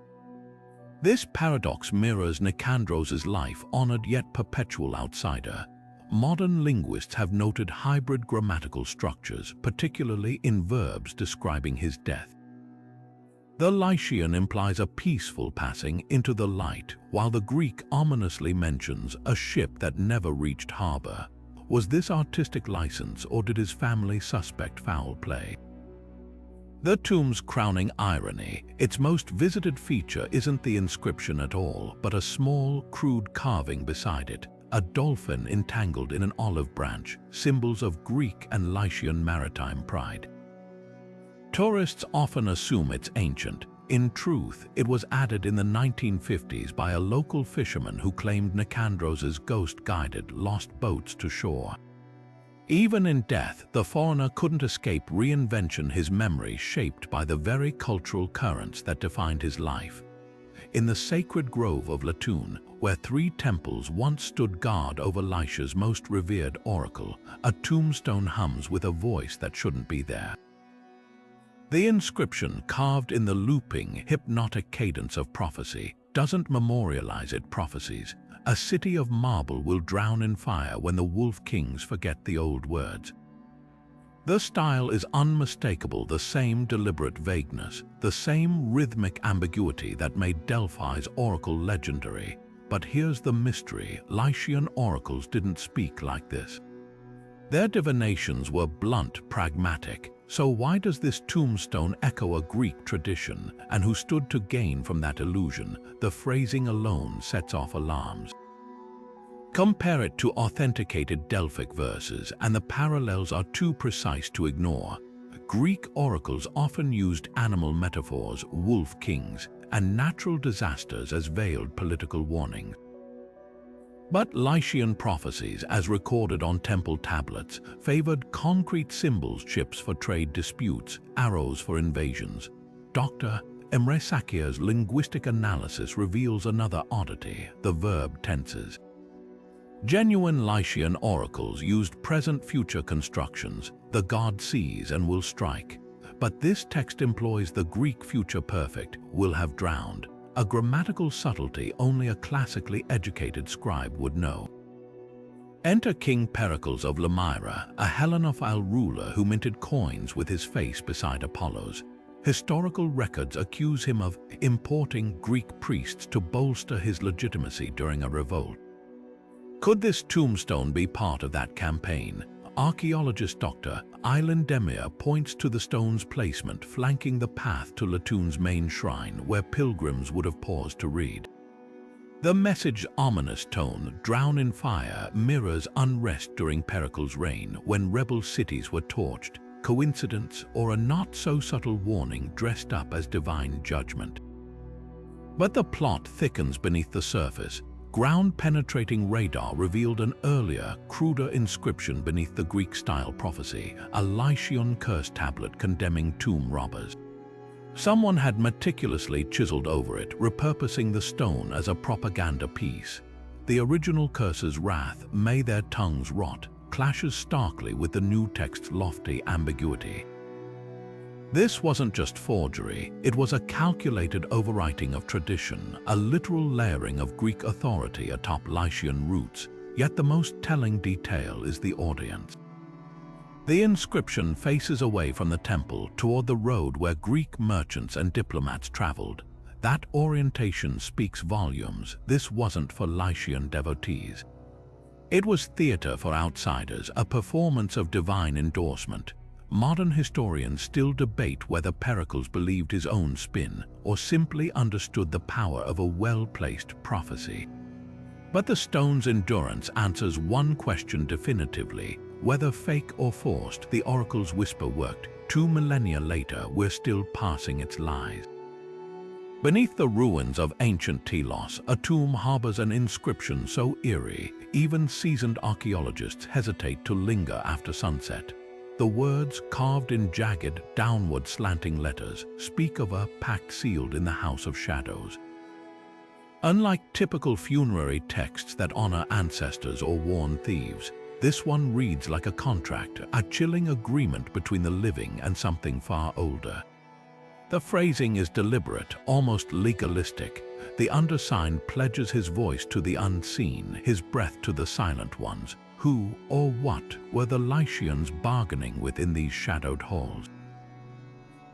This paradox mirrors Nicandros's life, honored yet perpetual outsider. Modern linguists have noted hybrid grammatical structures, particularly in verbs describing his death. The Lycian implies a peaceful passing into the light, while the Greek ominously mentions a ship that never reached harbor. Was this artistic license, or did his family suspect foul play? The tomb's crowning irony, its most visited feature isn't the inscription at all, but a small, crude carving beside it, a dolphin entangled in an olive branch, symbols of Greek and Lycian maritime pride. Tourists often assume it's ancient. In truth, it was added in the 1950s by a local fisherman who claimed Nicandros's ghost guided lost boats to shore. Even in death, the foreigner couldn't escape reinvention, his memory shaped by the very cultural currents that defined his life. In the sacred grove of Latun, where 3 temples once stood guard over Lycia's most revered oracle, a tombstone hums with a voice that shouldn't be there. The inscription, carved in the looping, hypnotic cadence of prophecy, doesn't memorialize its prophecies. A city of marble will drown in fire when the wolf kings forget the old words. The style is unmistakable, the same deliberate vagueness, the same rhythmic ambiguity that made Delphi's oracle legendary. But here's the mystery: Lycian oracles didn't speak like this. Their divinations were blunt, pragmatic. So why does this tombstone echo a Greek tradition? And who stood to gain from that illusion? The phrasing alone sets off alarms. Compare it to authenticated Delphic verses, and the parallels are too precise to ignore. Greek oracles often used animal metaphors, wolf kings, and natural disasters as veiled political warnings. But Lycian prophecies, as recorded on temple tablets, favored concrete symbols, chips for trade disputes, arrows for invasions. Dr. Emre Sakir's linguistic analysis reveals another oddity: the verb tenses. Genuine Lycian oracles used present-future constructions. The god sees and will strike. But this text employs the Greek future perfect, will have drowned, a grammatical subtlety only a classically educated scribe would know. Enter King Pericles of Lamira, a Hellenophile ruler who minted coins with his face beside Apollo's. Historical records accuse him of importing Greek priests to bolster his legitimacy during a revolt. Could this tombstone be part of that campaign? Archaeologist Dr. Aylan Demir points to the stone's placement flanking the path to Latun's main shrine, where pilgrims would have paused to read. The message's ominous tone, "drown in fire," mirrors unrest during Pericles' reign, when rebel cities were torched. Coincidence, or a not-so-subtle warning dressed up as divine judgment? But the plot thickens beneath the surface. Ground-penetrating radar revealed an earlier, cruder inscription beneath the Greek-style prophecy, a Lycian curse tablet condemning tomb robbers. Someone had meticulously chiseled over it, repurposing the stone as a propaganda piece. The original curse's wrath, "May their tongues rot," clashes starkly with the new text's lofty ambiguity. This wasn't just forgery, it was a calculated overwriting of tradition, a literal layering of Greek authority atop Lycian roots, yet the most telling detail is the audience. The inscription faces away from the temple toward the road where Greek merchants and diplomats traveled. That orientation speaks volumes. This wasn't for Lycian devotees. It was theater for outsiders, a performance of divine endorsement. Modern historians still debate whether Pericles believed his own spin or simply understood the power of a well-placed prophecy. But the stone's endurance answers one question definitively: whether fake or forced, the oracle's whisper worked. 2 millennia later, we're still parsing its lies. Beneath the ruins of ancient Telos, a tomb harbors an inscription so eerie, even seasoned archaeologists hesitate to linger after sunset. The words, carved in jagged, downward slanting letters, speak of a pact sealed in the House of Shadows. Unlike typical funerary texts that honor ancestors or warn thieves, this one reads like a contract, a chilling agreement between the living and something far older. The phrasing is deliberate, almost legalistic. The undersigned pledges his voice to the unseen, his breath to the silent ones. Who or what were the Lycians bargaining with in these shadowed halls?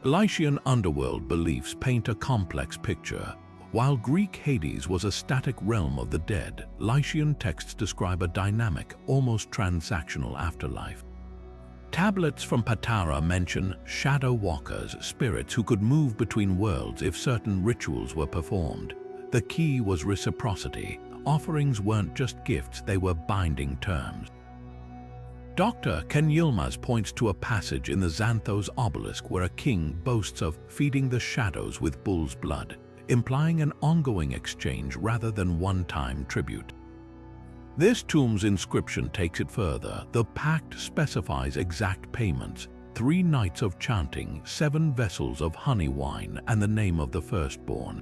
Lycian underworld beliefs paint a complex picture. While Greek Hades was a static realm of the dead, Lycian texts describe a dynamic, almost transactional afterlife. Tablets from Patara mention shadow walkers, spirits who could move between worlds if certain rituals were performed. The key was reciprocity. Offerings weren't just gifts, they were binding terms. Dr. Ken Yilmaz points to a passage in the Xanthos obelisk where a king boasts of feeding the shadows with bull's blood, implying an ongoing exchange rather than one-time tribute. This tomb's inscription takes it further. The pact specifies exact payments, 3 nights of chanting, 7 vessels of honey wine, and the name of the firstborn.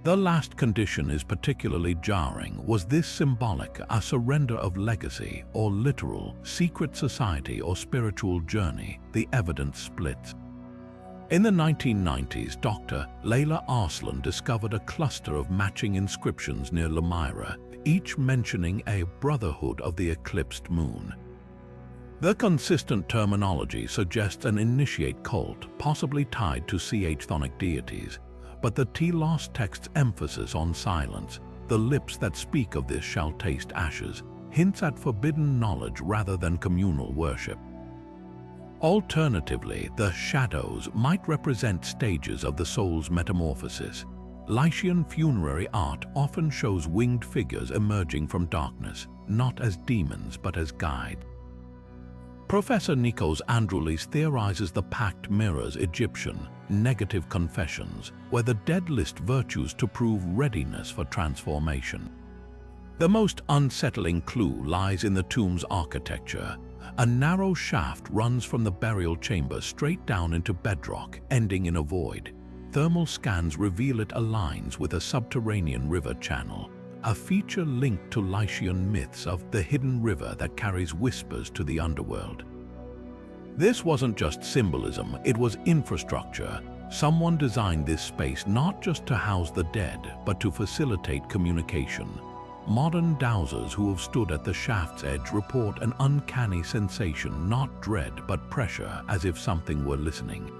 The last condition is particularly jarring. Was this symbolic, a surrender of legacy, or literal, secret society or spiritual journey? The evidence splits. In the 1990s, Dr. Layla Arslan discovered a cluster of matching inscriptions near Lamira, each mentioning a brotherhood of the eclipsed moon. The consistent terminology suggests an initiate cult, possibly tied to chthonic deities, but the Telos text's emphasis on silence, the lips that speak of this shall taste ashes, hints at forbidden knowledge rather than communal worship. Alternatively, the shadows might represent stages of the soul's metamorphosis. Lycian funerary art often shows winged figures emerging from darkness, not as demons but as guides. Professor Nikos Androulis theorizes the pact mirrors Egyptian negative confessions, where the dead list virtues to prove readiness for transformation. The most unsettling clue lies in the tomb's architecture. A narrow shaft runs from the burial chamber straight down into bedrock, ending in a void. Thermal scans reveal it aligns with a subterranean river channel, a feature linked to Lycian myths of the hidden river that carries whispers to the underworld. This wasn't just symbolism, it was infrastructure. Someone designed this space not just to house the dead, but to facilitate communication. Modern dowsers who have stood at the shaft's edge report an uncanny sensation, not dread but pressure, as if something were listening.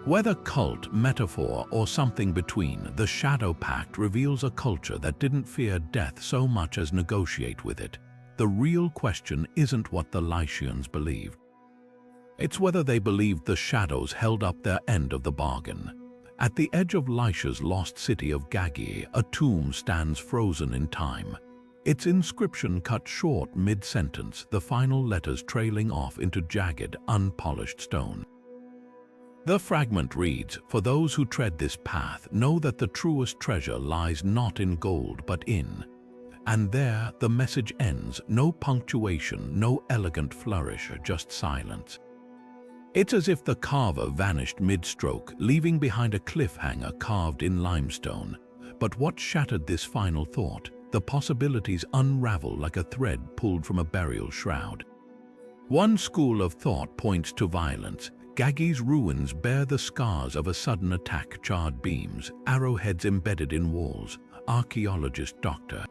Whether cult, metaphor, or something between, the Shadow Pact reveals a culture that didn't fear death so much as negotiate with it. The real question isn't what the Lycians believed. It's whether they believed the shadows held up their end of the bargain. At the edge of Lycia's lost city of Gagi, a tomb stands frozen in time. Its inscription cut short mid-sentence, the final letters trailing off into jagged, unpolished stone. The fragment reads, "For those who tread this path, know that the truest treasure lies not in gold but in." And there the message ends, no punctuation, no elegant flourish, just silence. It's as if the carver vanished mid-stroke, leaving behind a cliffhanger carved in limestone. But what shattered this final thought? The possibilities unravel like a thread pulled from a burial shroud. One school of thought points to violence. Gagi's ruins bear the scars of a sudden attack, charred beams, arrowheads embedded in walls. Archaeologist Dr.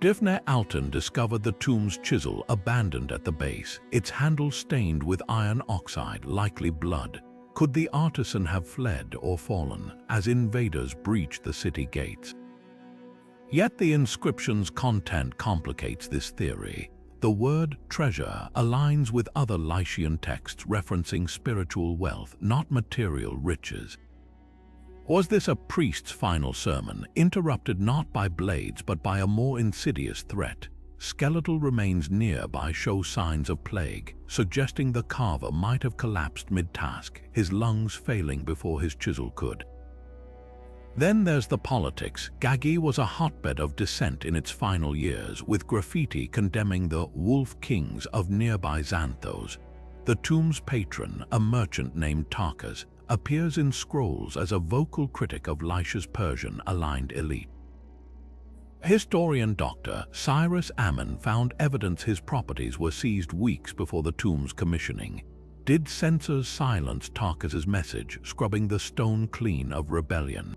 Divne Alton discovered the tomb's chisel abandoned at the base, its handle stained with iron oxide, likely blood. Could the artisan have fled or fallen as invaders breached the city gates? Yet the inscription's content complicates this theory. The word treasure aligns with other Lycian texts referencing spiritual wealth, not material riches. Was this a priest's final sermon, interrupted not by blades but by a more insidious threat? Skeletal remains nearby show signs of plague, suggesting the carver might have collapsed mid-task, his lungs failing before his chisel could. Then there's the politics. Gagi was a hotbed of dissent in its final years, with graffiti condemning the wolf kings of nearby Xanthos. The tomb's patron, a merchant named Tarkas, appears in scrolls as a vocal critic of Lycia's Persian-aligned elite. Historian Dr. Cyrus Ammon found evidence his properties were seized weeks before the tomb's commissioning. Did censors silence Tarkas's message, scrubbing the stone clean of rebellion?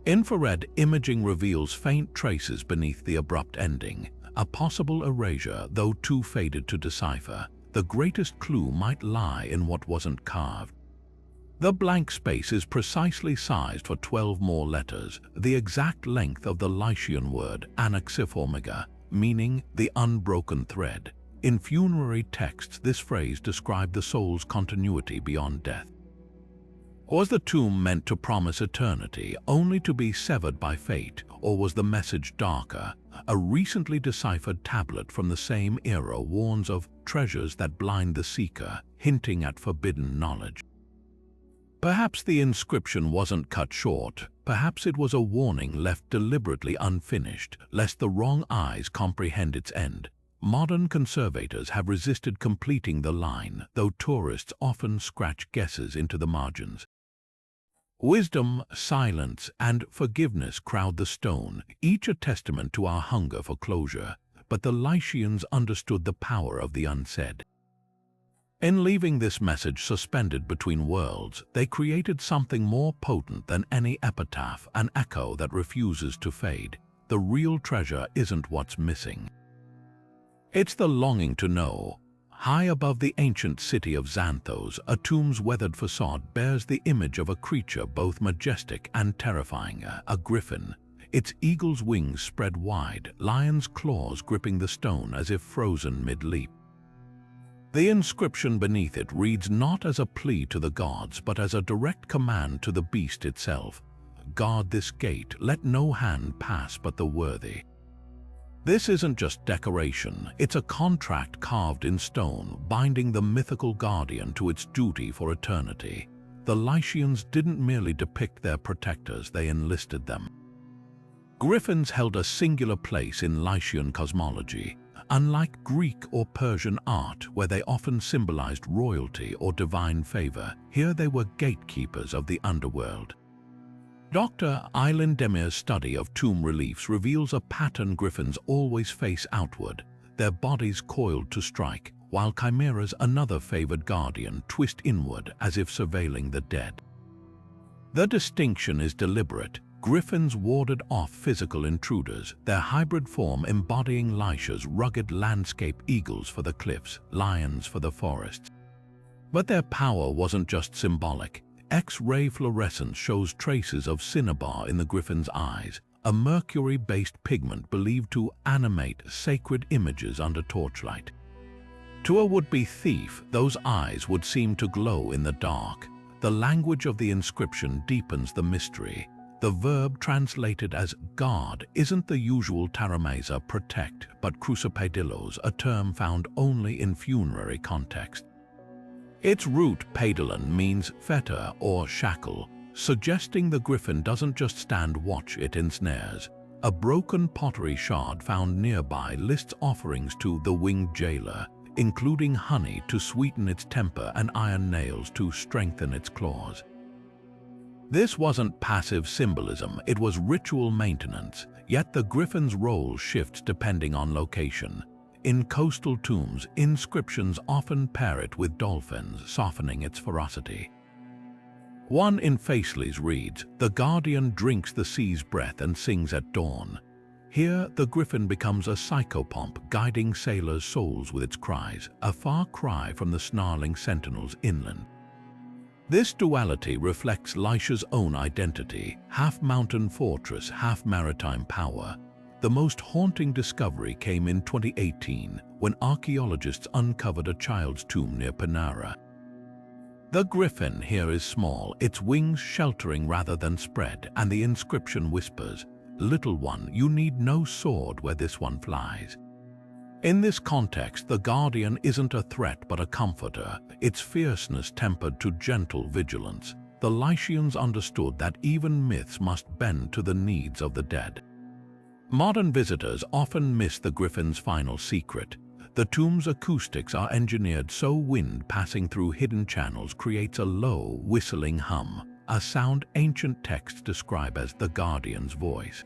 Infrared imaging reveals faint traces beneath the abrupt ending, a possible erasure, though too faded to decipher. The greatest clue might lie in what wasn't carved. The blank space is precisely sized for 12 more letters, the exact length of the Lycian word anaxiformiga, meaning the unbroken thread. In funerary texts, this phrase described the soul's continuity beyond death. Was the tomb meant to promise eternity, only to be severed by fate, or was the message darker? A recently deciphered tablet from the same era warns of treasures that blind the seeker, hinting at forbidden knowledge. Perhaps the inscription wasn't cut short. Perhaps it was a warning left deliberately unfinished, lest the wrong eyes comprehend its end. Modern conservators have resisted completing the line, though tourists often scratch guesses into the margins. Wisdom, silence, and forgiveness crowd the stone, each a testament to our hunger for closure, but the Lycians understood the power of the unsaid. In leaving this message suspended between worlds, they created something more potent than any epitaph, an echo that refuses to fade. The real treasure isn't what's missing. It's the longing to know. High above the ancient city of Xanthos, a tomb's weathered facade bears the image of a creature both majestic and terrifying, a griffin. Its eagle's wings spread wide, lion's claws gripping the stone as if frozen mid-leap. The inscription beneath it reads not as a plea to the gods, but as a direct command to the beast itself. Guard this gate, let no hand pass but the worthy. This isn't just decoration, it's a contract carved in stone, binding the mythical guardian to its duty for eternity. The Lycians didn't merely depict their protectors, they enlisted them. Griffins held a singular place in Lycian cosmology. Unlike Greek or Persian art, where they often symbolized royalty or divine favor, here they were gatekeepers of the underworld. Dr. Aylan Demir's study of tomb reliefs reveals a pattern: griffins always face outward, their bodies coiled to strike, while chimeras, another favored guardian, twist inward as if surveilling the dead. The distinction is deliberate. Griffins warded off physical intruders, their hybrid form embodying Lycia's rugged landscape: eagles for the cliffs, lions for the forests. But their power wasn't just symbolic. X-ray fluorescence shows traces of cinnabar in the griffin's eyes, a mercury-based pigment believed to animate sacred images under torchlight. To a would-be thief, those eyes would seem to glow in the dark. The language of the inscription deepens the mystery. The verb translated as guard isn't the usual taramesa, protect, but crucipadillos, a term found only in funerary context. Its root, paidelon, means fetter or shackle, suggesting the griffin doesn't just stand watch, it ensnares. A broken pottery shard found nearby lists offerings to the winged jailer, including honey to sweeten its temper and iron nails to strengthen its claws. This wasn't passive symbolism, it was ritual maintenance, yet the griffin's role shifts depending on location. In coastal tombs, inscriptions often pair it with dolphins, softening its ferocity. One in Faceley's reads, "The guardian drinks the sea's breath and sings at dawn." Here, the griffin becomes a psychopomp, guiding sailors' souls with its cries, a far cry from the snarling sentinels inland. This duality reflects Lycia's own identity, half mountain fortress, half maritime power. The most haunting discovery came in 2018, when archaeologists uncovered a child's tomb near Panara. The griffin here is small, its wings sheltering rather than spread, and the inscription whispers, "Little one, you need no sword where this one flies." In this context, the guardian isn't a threat but a comforter, its fierceness tempered to gentle vigilance. the Lycians understood that even myths must bend to the needs of the dead. Modern visitors often miss the griffin's final secret. The tomb's acoustics are engineered so wind passing through hidden channels creates a low, whistling hum, a sound ancient texts describe as the guardian's voice.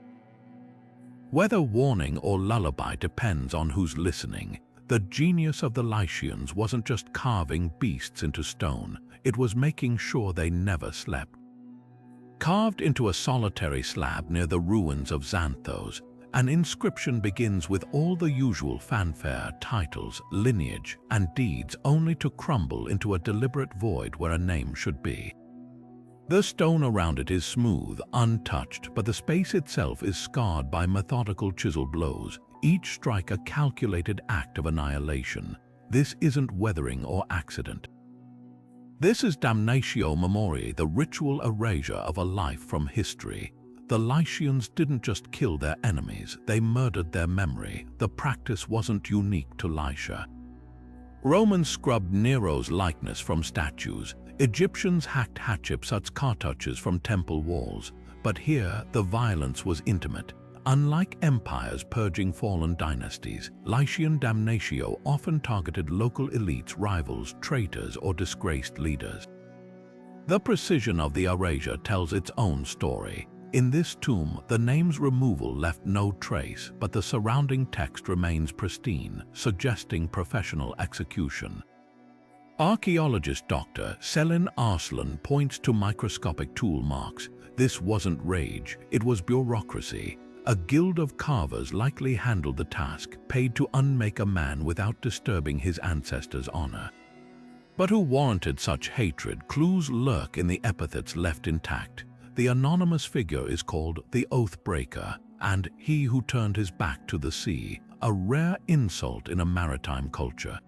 Whether warning or lullaby depends on who's listening. The genius of the Lycians wasn't just carving beasts into stone, it was making sure they never slept. Carved into a solitary slab near the ruins of Xanthos, an inscription begins with all the usual fanfare, titles, lineage, and deeds, only to crumble into a deliberate void where a name should be. The stone around it is smooth, untouched, but the space itself is scarred by methodical chisel blows, each strike a calculated act of annihilation. This isn't weathering or accident. This is damnatio memoriae, the ritual erasure of a life from history. The Lycians didn't just kill their enemies, they murdered their memory. The practice wasn't unique to Lycia. Romans scrubbed Nero's likeness from statues. Egyptians hacked Hatshepsut's cartouches from temple walls. But here, the violence was intimate. Unlike empires purging fallen dynasties, Lycian damnatio often targeted local elites, rivals, traitors, or disgraced leaders. The precision of the erasure tells its own story. In this tomb, the name's removal left no trace, but the surrounding text remains pristine, suggesting professional execution. Archaeologist Dr. Selin Arslan points to microscopic tool marks. This wasn't rage, it was bureaucracy. A guild of carvers likely handled the task, paid to unmake a man without disturbing his ancestors' honor. But who warranted such hatred? Clues lurk in the epithets left intact. The anonymous figure is called the Oath-breaker, and he who turned his back to the sea, a rare insult in a maritime culture.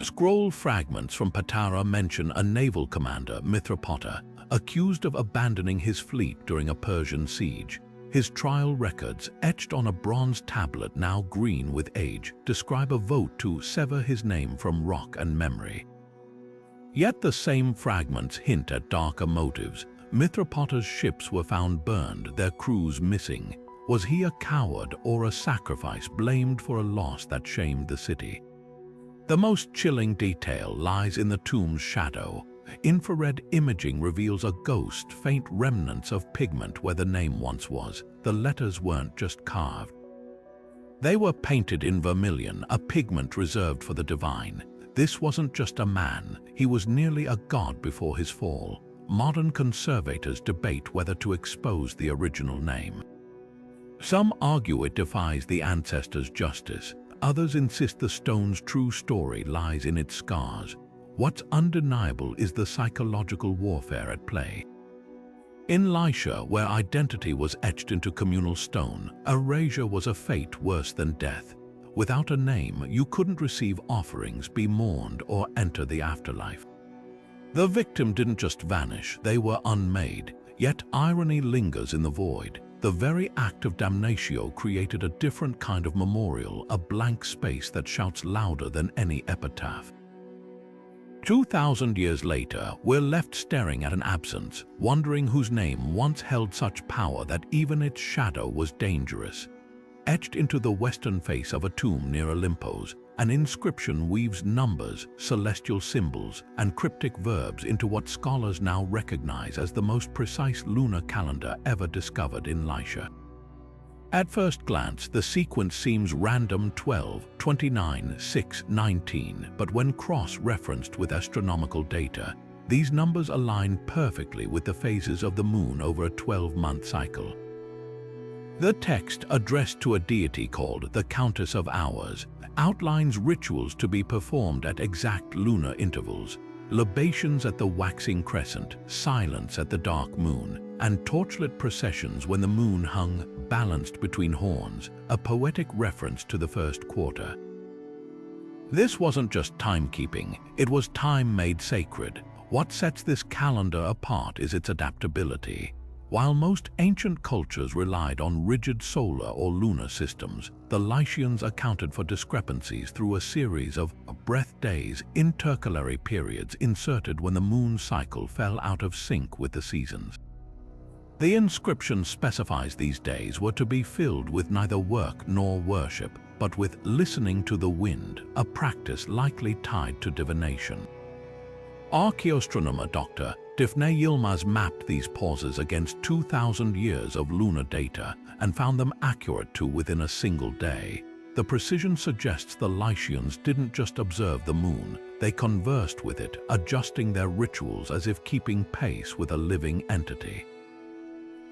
Scroll fragments from Patara mention a naval commander, Mithridates, accused of abandoning his fleet during a Persian siege. His trial records, etched on a bronze tablet now green with age, describe a vote to sever his name from rock and memory. Yet the same fragments hint at darker motives. Mithridates' ships were found burned, their crews missing. Was he a coward or a sacrifice blamed for a loss that shamed the city? The most chilling detail lies in the tomb's shadow. Infrared imaging reveals a ghost, faint remnants of pigment where the name once was. The letters weren't just carved. They were painted in vermilion, a pigment reserved for the divine. This wasn't just a man, he was nearly a god before his fall. Modern conservators debate whether to expose the original name. Some argue it defies the ancestors' justice. Others insist the stone's true story lies in its scars. What's undeniable is the psychological warfare at play. In Lycia, where identity was etched into communal stone, erasure was a fate worse than death. Without a name, you couldn't receive offerings, be mourned, or enter the afterlife. The victim didn't just vanish, they were unmade. Yet irony lingers in the void. The very act of damnatio created a different kind of memorial, a blank space that shouts louder than any epitaph. 2,000 years later, we're left staring at an absence, wondering whose name once held such power that even its shadow was dangerous. Etched into the western face of a tomb near Olympos, an inscription weaves numbers, celestial symbols, and cryptic verbs into what scholars now recognize as the most precise lunar calendar ever discovered in Lycia. At first glance, the sequence seems random: 12, 29, 6, 19, but when cross-referenced with astronomical data, these numbers align perfectly with the phases of the moon over a 12-month cycle. The text, addressed to a deity called the Countess of Hours, outlines rituals to be performed at exact lunar intervals, libations at the waxing crescent, silence at the dark moon, and torchlit processions when the moon hung balanced between horns, a poetic reference to the first quarter. This wasn't just timekeeping, it was time made sacred. What sets this calendar apart is its adaptability. While most ancient cultures relied on rigid solar or lunar systems, the Lycians accounted for discrepancies through a series of breath days, intercalary periods inserted when the moon cycle fell out of sync with the seasons. The inscription specifies these days were to be filled with neither work nor worship, but with listening to the wind, a practice likely tied to divination. Archaeoastronomer Dr. Defne Yilmaz mapped these pauses against 2,000 years of lunar data and found them accurate to within a single day. The precision suggests the Lycians didn't just observe the moon, they conversed with it, adjusting their rituals as if keeping pace with a living entity.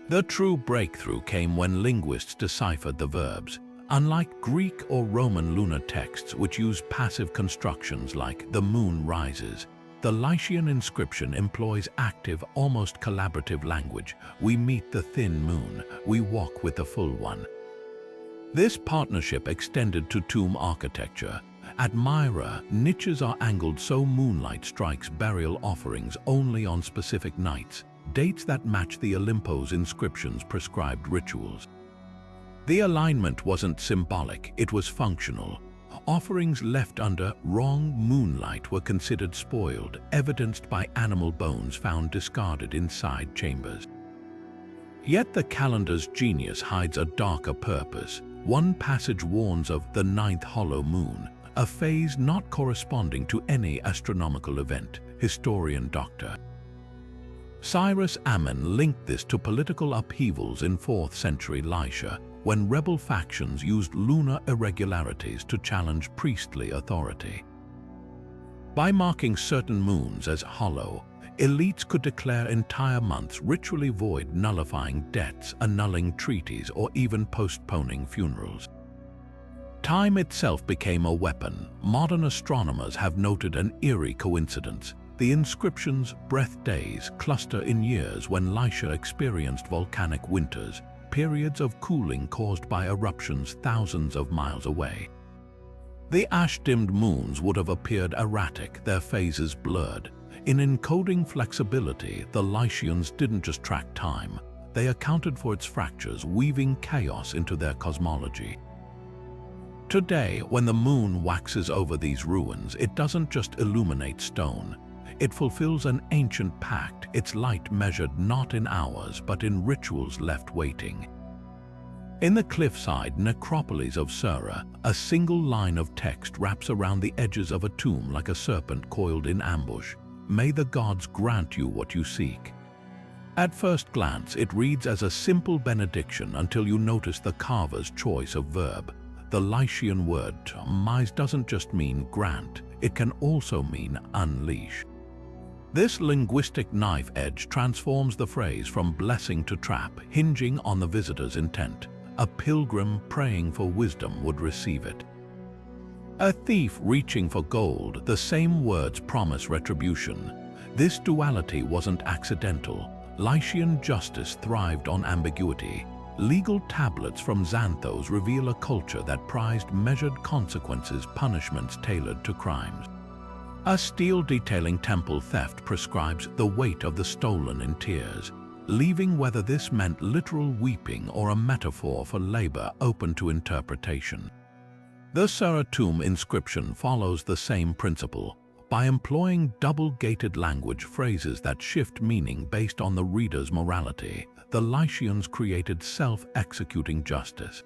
The true breakthrough came when linguists deciphered the verbs. Unlike Greek or Roman lunar texts, which use passive constructions like "the moon rises," the Lycian inscription employs active, almost collaborative language. We meet the thin moon, we walk with the full one. This partnership extended to tomb architecture. At Myra, niches are angled so moonlight strikes burial offerings only on specific nights, dates that match the Olympos inscription's prescribed rituals. The alignment wasn't symbolic, it was functional. Offerings left under wrong moonlight were considered spoiled, evidenced by animal bones found discarded inside chambers. Yet the calendar's genius hides a darker purpose. One passage warns of the ninth hollow moon, a phase not corresponding to any astronomical event. Historian Dr. Cyrus Ammon linked this to political upheavals in 4th century Lycia, when rebel factions used lunar irregularities to challenge priestly authority. By marking certain moons as hollow, elites could declare entire months ritually void, nullifying debts, annulling treaties, or even postponing funerals. Time itself became a weapon. Modern astronomers have noted an eerie coincidence. The inscription's breath days cluster in years when Lycia experienced volcanic winters, periods of cooling caused by eruptions thousands of miles away. The ash-dimmed moons would have appeared erratic, their phases blurred. In encoding flexibility, the Lycians didn't just track time, they accounted for its fractures, weaving chaos into their cosmology. Today, when the moon waxes over these ruins, it doesn't just illuminate stone. It fulfills an ancient pact, its light measured not in hours but in rituals left waiting. In the cliffside necropolis of Sura, a single line of text wraps around the edges of a tomb like a serpent coiled in ambush. May the gods grant you what you seek. At first glance, it reads as a simple benediction until you notice the carver's choice of verb. The Lycian word "mise" doesn't just mean grant, it can also mean unleash. This linguistic knife edge transforms the phrase from blessing to trap, hinging on the visitor's intent. A pilgrim praying for wisdom would receive it. A thief reaching for gold, the same words promise retribution. This duality wasn't accidental. Lycian justice thrived on ambiguity. Legal tablets from Xanthos reveal a culture that prized measured consequences, punishments tailored to crimes. A stele detailing temple theft prescribes the weight of the stolen in tears, leaving whether this meant literal weeping or a metaphor for labor open to interpretation. The Sura tomb inscription follows the same principle. By employing double-gated language, phrases that shift meaning based on the reader's morality, the Lycians created self-executing justice.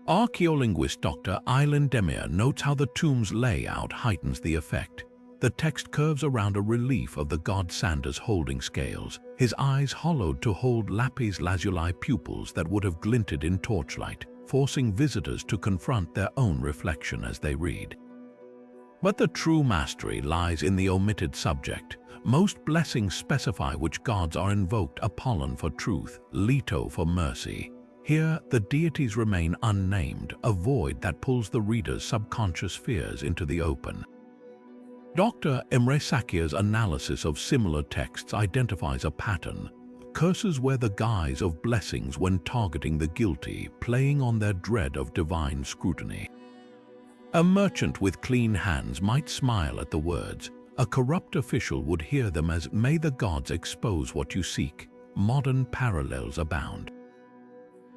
Archaeolinguist Dr. Aylan Demir notes how the tomb's layout heightens the effect. The text curves around a relief of the god Sandus holding scales, his eyes hollowed to hold lapis lazuli pupils that would have glinted in torchlight, forcing visitors to confront their own reflection as they read. But the true mastery lies in the omitted subject. Most blessings specify which gods are invoked: Apollon for truth, Leto for mercy. Here, the deities remain unnamed, a void that pulls the reader's subconscious fears into the open. Dr. Emre Sakia's analysis of similar texts identifies a pattern. Curses wear the guise of blessings when targeting the guilty, playing on their dread of divine scrutiny. A merchant with clean hands might smile at the words. A corrupt official would hear them as "May the gods expose what you seek." modern parallels abound.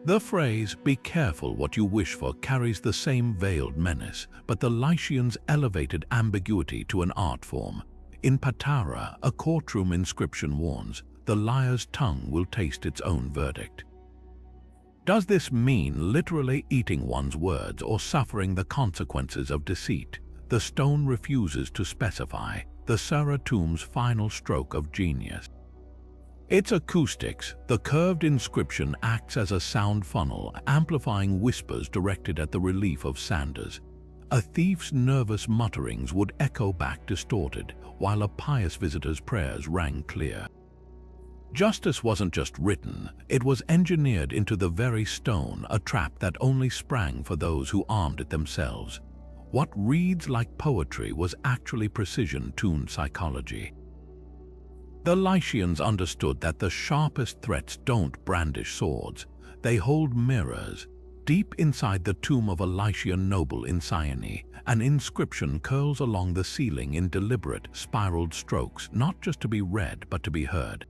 The phrase, "be careful what you wish for," carries the same veiled menace, but the Lycians elevated ambiguity to an art form. In Patara, a courtroom inscription warns, "The liar's tongue will taste its own verdict." Does this mean literally eating one's words or suffering the consequences of deceit? The stone refuses to specify, the Lycian Tombs' final stroke of genius. Its acoustics, the curved inscription acts as a sound funnel, amplifying whispers directed at the relief of Sanders. A thief's nervous mutterings would echo back distorted, while a pious visitor's prayers rang clear. Justice wasn't just written, it was engineered into the very stone, a trap that only sprang for those who armed it themselves. What reads like poetry was actually precision-tuned psychology. The Lycians understood that the sharpest threats don't brandish swords, they hold mirrors. Deep inside the tomb of a Lycian noble in Cyane, an inscription curls along the ceiling in deliberate, spiraled strokes, not just to be read but to be heard.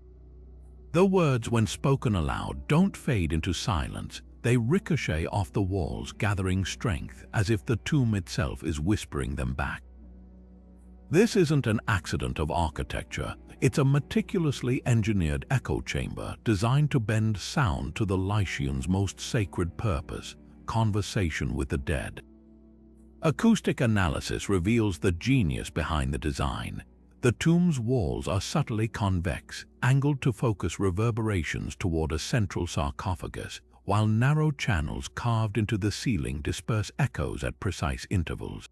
The words, when spoken aloud, don't fade into silence. They ricochet off the walls, gathering strength, as if the tomb itself is whispering them back. This isn't an accident of architecture. It's a meticulously engineered echo chamber designed to bend sound to the Lycians' most sacred purpose, conversation with the dead. Acoustic analysis reveals the genius behind the design. The tomb's walls are subtly convex, angled to focus reverberations toward a central sarcophagus, while narrow channels carved into the ceiling disperse echoes at precise intervals.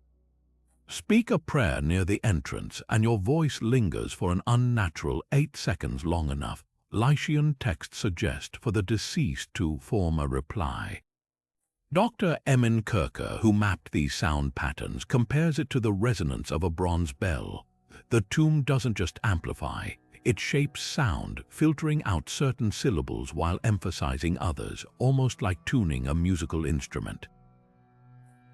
Speak a prayer near the entrance, and your voice lingers for an unnatural 8 seconds long enough, Lycian texts suggest, for the deceased to form a reply. Dr. Emin Kirker, who mapped these sound patterns, compares it to the resonance of a bronze bell. The tomb doesn't just amplify, it shapes sound, filtering out certain syllables while emphasizing others, almost like tuning a musical instrument.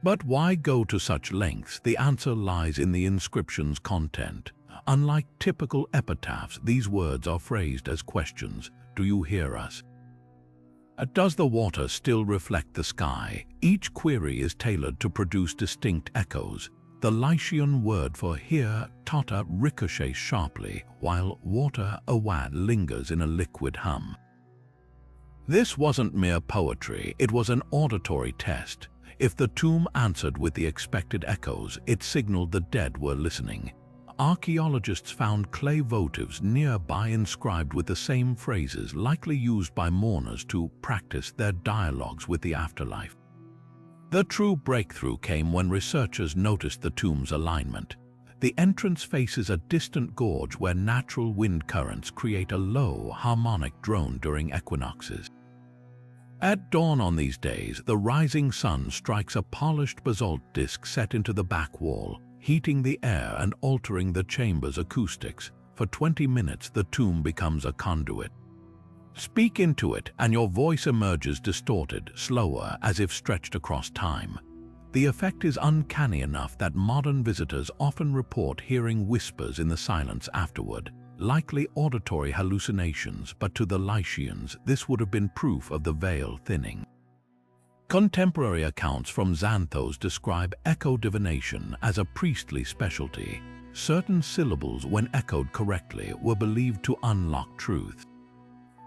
But why go to such lengths? The answer lies in the inscription's content. Unlike typical epitaphs, these words are phrased as questions. Do you hear us? Does the water still reflect the sky? Each query is tailored to produce distinct echoes. The Lycian word for hear, tata, ricochets sharply, while water, awad, lingers in a liquid hum. This wasn't mere poetry, it was an auditory test. If the tomb answered with the expected echoes, it signaled the dead were listening. Archaeologists found clay votives nearby inscribed with the same phrases likely used by mourners to practice their dialogues with the afterlife. The true breakthrough came when researchers noticed the tomb's alignment. The entrance faces a distant gorge where natural wind currents create a low, harmonic drone during equinoxes. At dawn on these days, the rising sun strikes a polished basalt disc set into the back wall, heating the air and altering the chamber's acoustics. For 20 minutes, the tomb becomes a conduit. Speak into it, and your voice emerges distorted, slower, as if stretched across time. The effect is uncanny enough that modern visitors often report hearing whispers in the silence afterward, likely auditory hallucinations, but to the Lycians, this would have been proof of the veil thinning. Contemporary accounts from Xanthos describe echo divination as a priestly specialty. Certain syllables, when echoed correctly, were believed to unlock truth.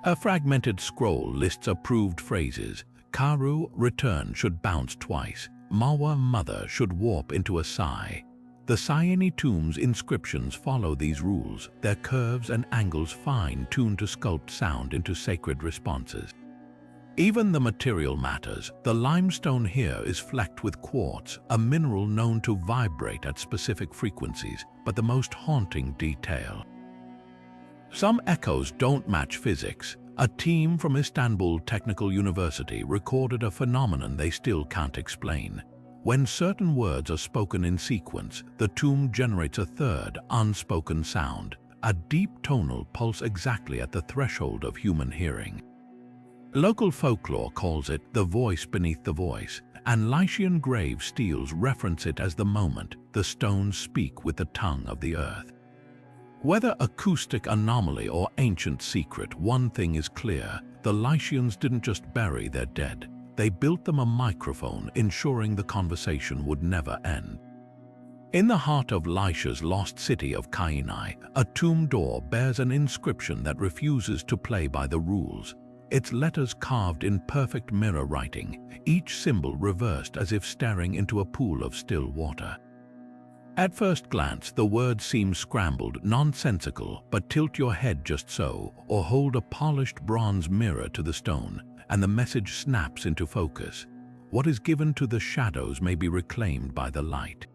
A fragmented scroll lists approved phrases. Karu, return, should bounce twice. Mawa, mother, should warp into a sigh. The Cyane tomb's inscriptions follow these rules, their curves and angles fine-tuned to sculpt sound into sacred responses. Even the material matters. The limestone here is flecked with quartz, a mineral known to vibrate at specific frequencies, but the most haunting detail. Some echoes don't match physics. A team from Istanbul Technical University recorded a phenomenon they still can't explain. When certain words are spoken in sequence, the tomb generates a third, unspoken sound, a deep tonal pulse exactly at the threshold of human hearing. Local folklore calls it the voice beneath the voice, and Lycian grave steels reference it as the moment the stones speak with the tongue of the earth. Whether acoustic anomaly or ancient secret, one thing is clear: the Lycians didn't just bury their dead, they built them a microphone, ensuring the conversation would never end. In the heart of Lycia's lost city of Kainai, a tomb door bears an inscription that refuses to play by the rules. Its letters carved in perfect mirror writing, each symbol reversed as if staring into a pool of still water. At first glance, the words seem scrambled, nonsensical, but tilt your head just so, or hold a polished bronze mirror to the stone, and the message snaps into focus. What is given to the shadows may be reclaimed by the light.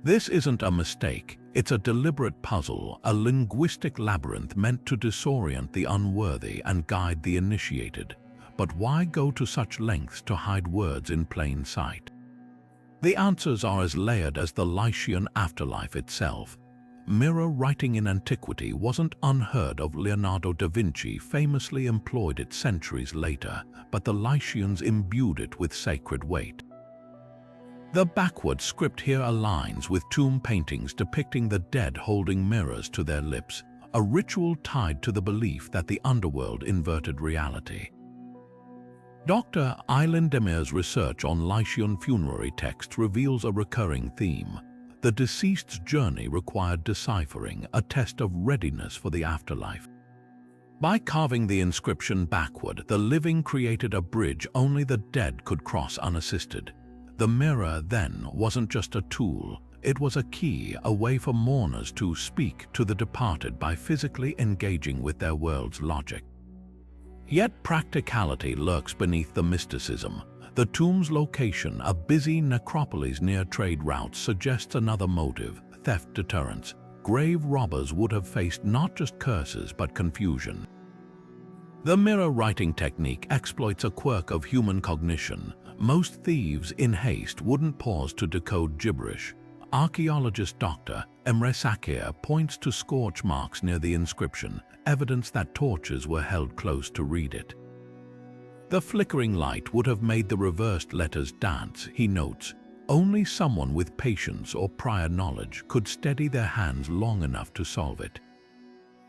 This isn't a mistake, it's a deliberate puzzle, a linguistic labyrinth meant to disorient the unworthy and guide the initiated. But why go to such lengths to hide words in plain sight? The answers are as layered as the Lycian afterlife itself. Mirror writing in antiquity wasn't unheard of. Leonardo da Vinci famously employed it centuries later, but the Lycians imbued it with sacred weight. The backward script here aligns with tomb paintings depicting the dead holding mirrors to their lips, a ritual tied to the belief that the underworld inverted reality. Dr. Aylan Demir's research on Lycian funerary texts reveals a recurring theme. The deceased's journey required deciphering, a test of readiness for the afterlife. By carving the inscription backward, the living created a bridge only the dead could cross unassisted. The mirror, then, wasn't just a tool, it was a key, a way for mourners to speak to the departed by physically engaging with their world's logic. Yet practicality lurks beneath the mysticism. The tomb's location, a busy necropolis near trade routes, suggests another motive: theft deterrence. Grave robbers would have faced not just curses but confusion. The mirror writing technique exploits a quirk of human cognition. Most thieves in haste wouldn't pause to decode gibberish. Archaeologist Dr. Emre Sakir points to scorch marks near the inscription, evidence that torches were held close to read it. The flickering light would have made the reversed letters dance, he notes. Only someone with patience or prior knowledge could steady their hands long enough to solve it.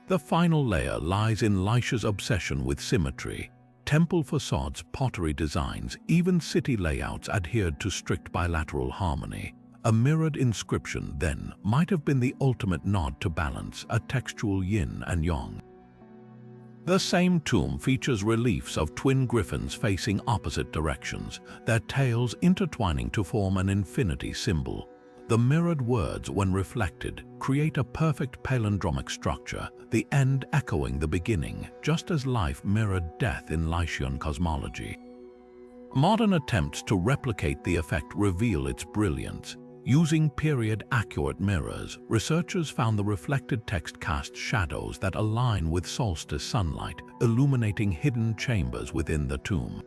The final layer lies in Lycia's obsession with symmetry. Temple facades, pottery designs, even city layouts adhered to strict bilateral harmony. A mirrored inscription, then, might have been the ultimate nod to balance, a textual yin and yang. The same tomb features reliefs of twin griffins facing opposite directions, their tails intertwining to form an infinity symbol. The mirrored words, when reflected, create a perfect palindromic structure, the end echoing the beginning, just as life mirrored death in Lycian cosmology. Modern attempts to replicate the effect reveal its brilliance. Using period-accurate mirrors, researchers found the reflected text cast shadows that align with solstice sunlight, illuminating hidden chambers within the tomb.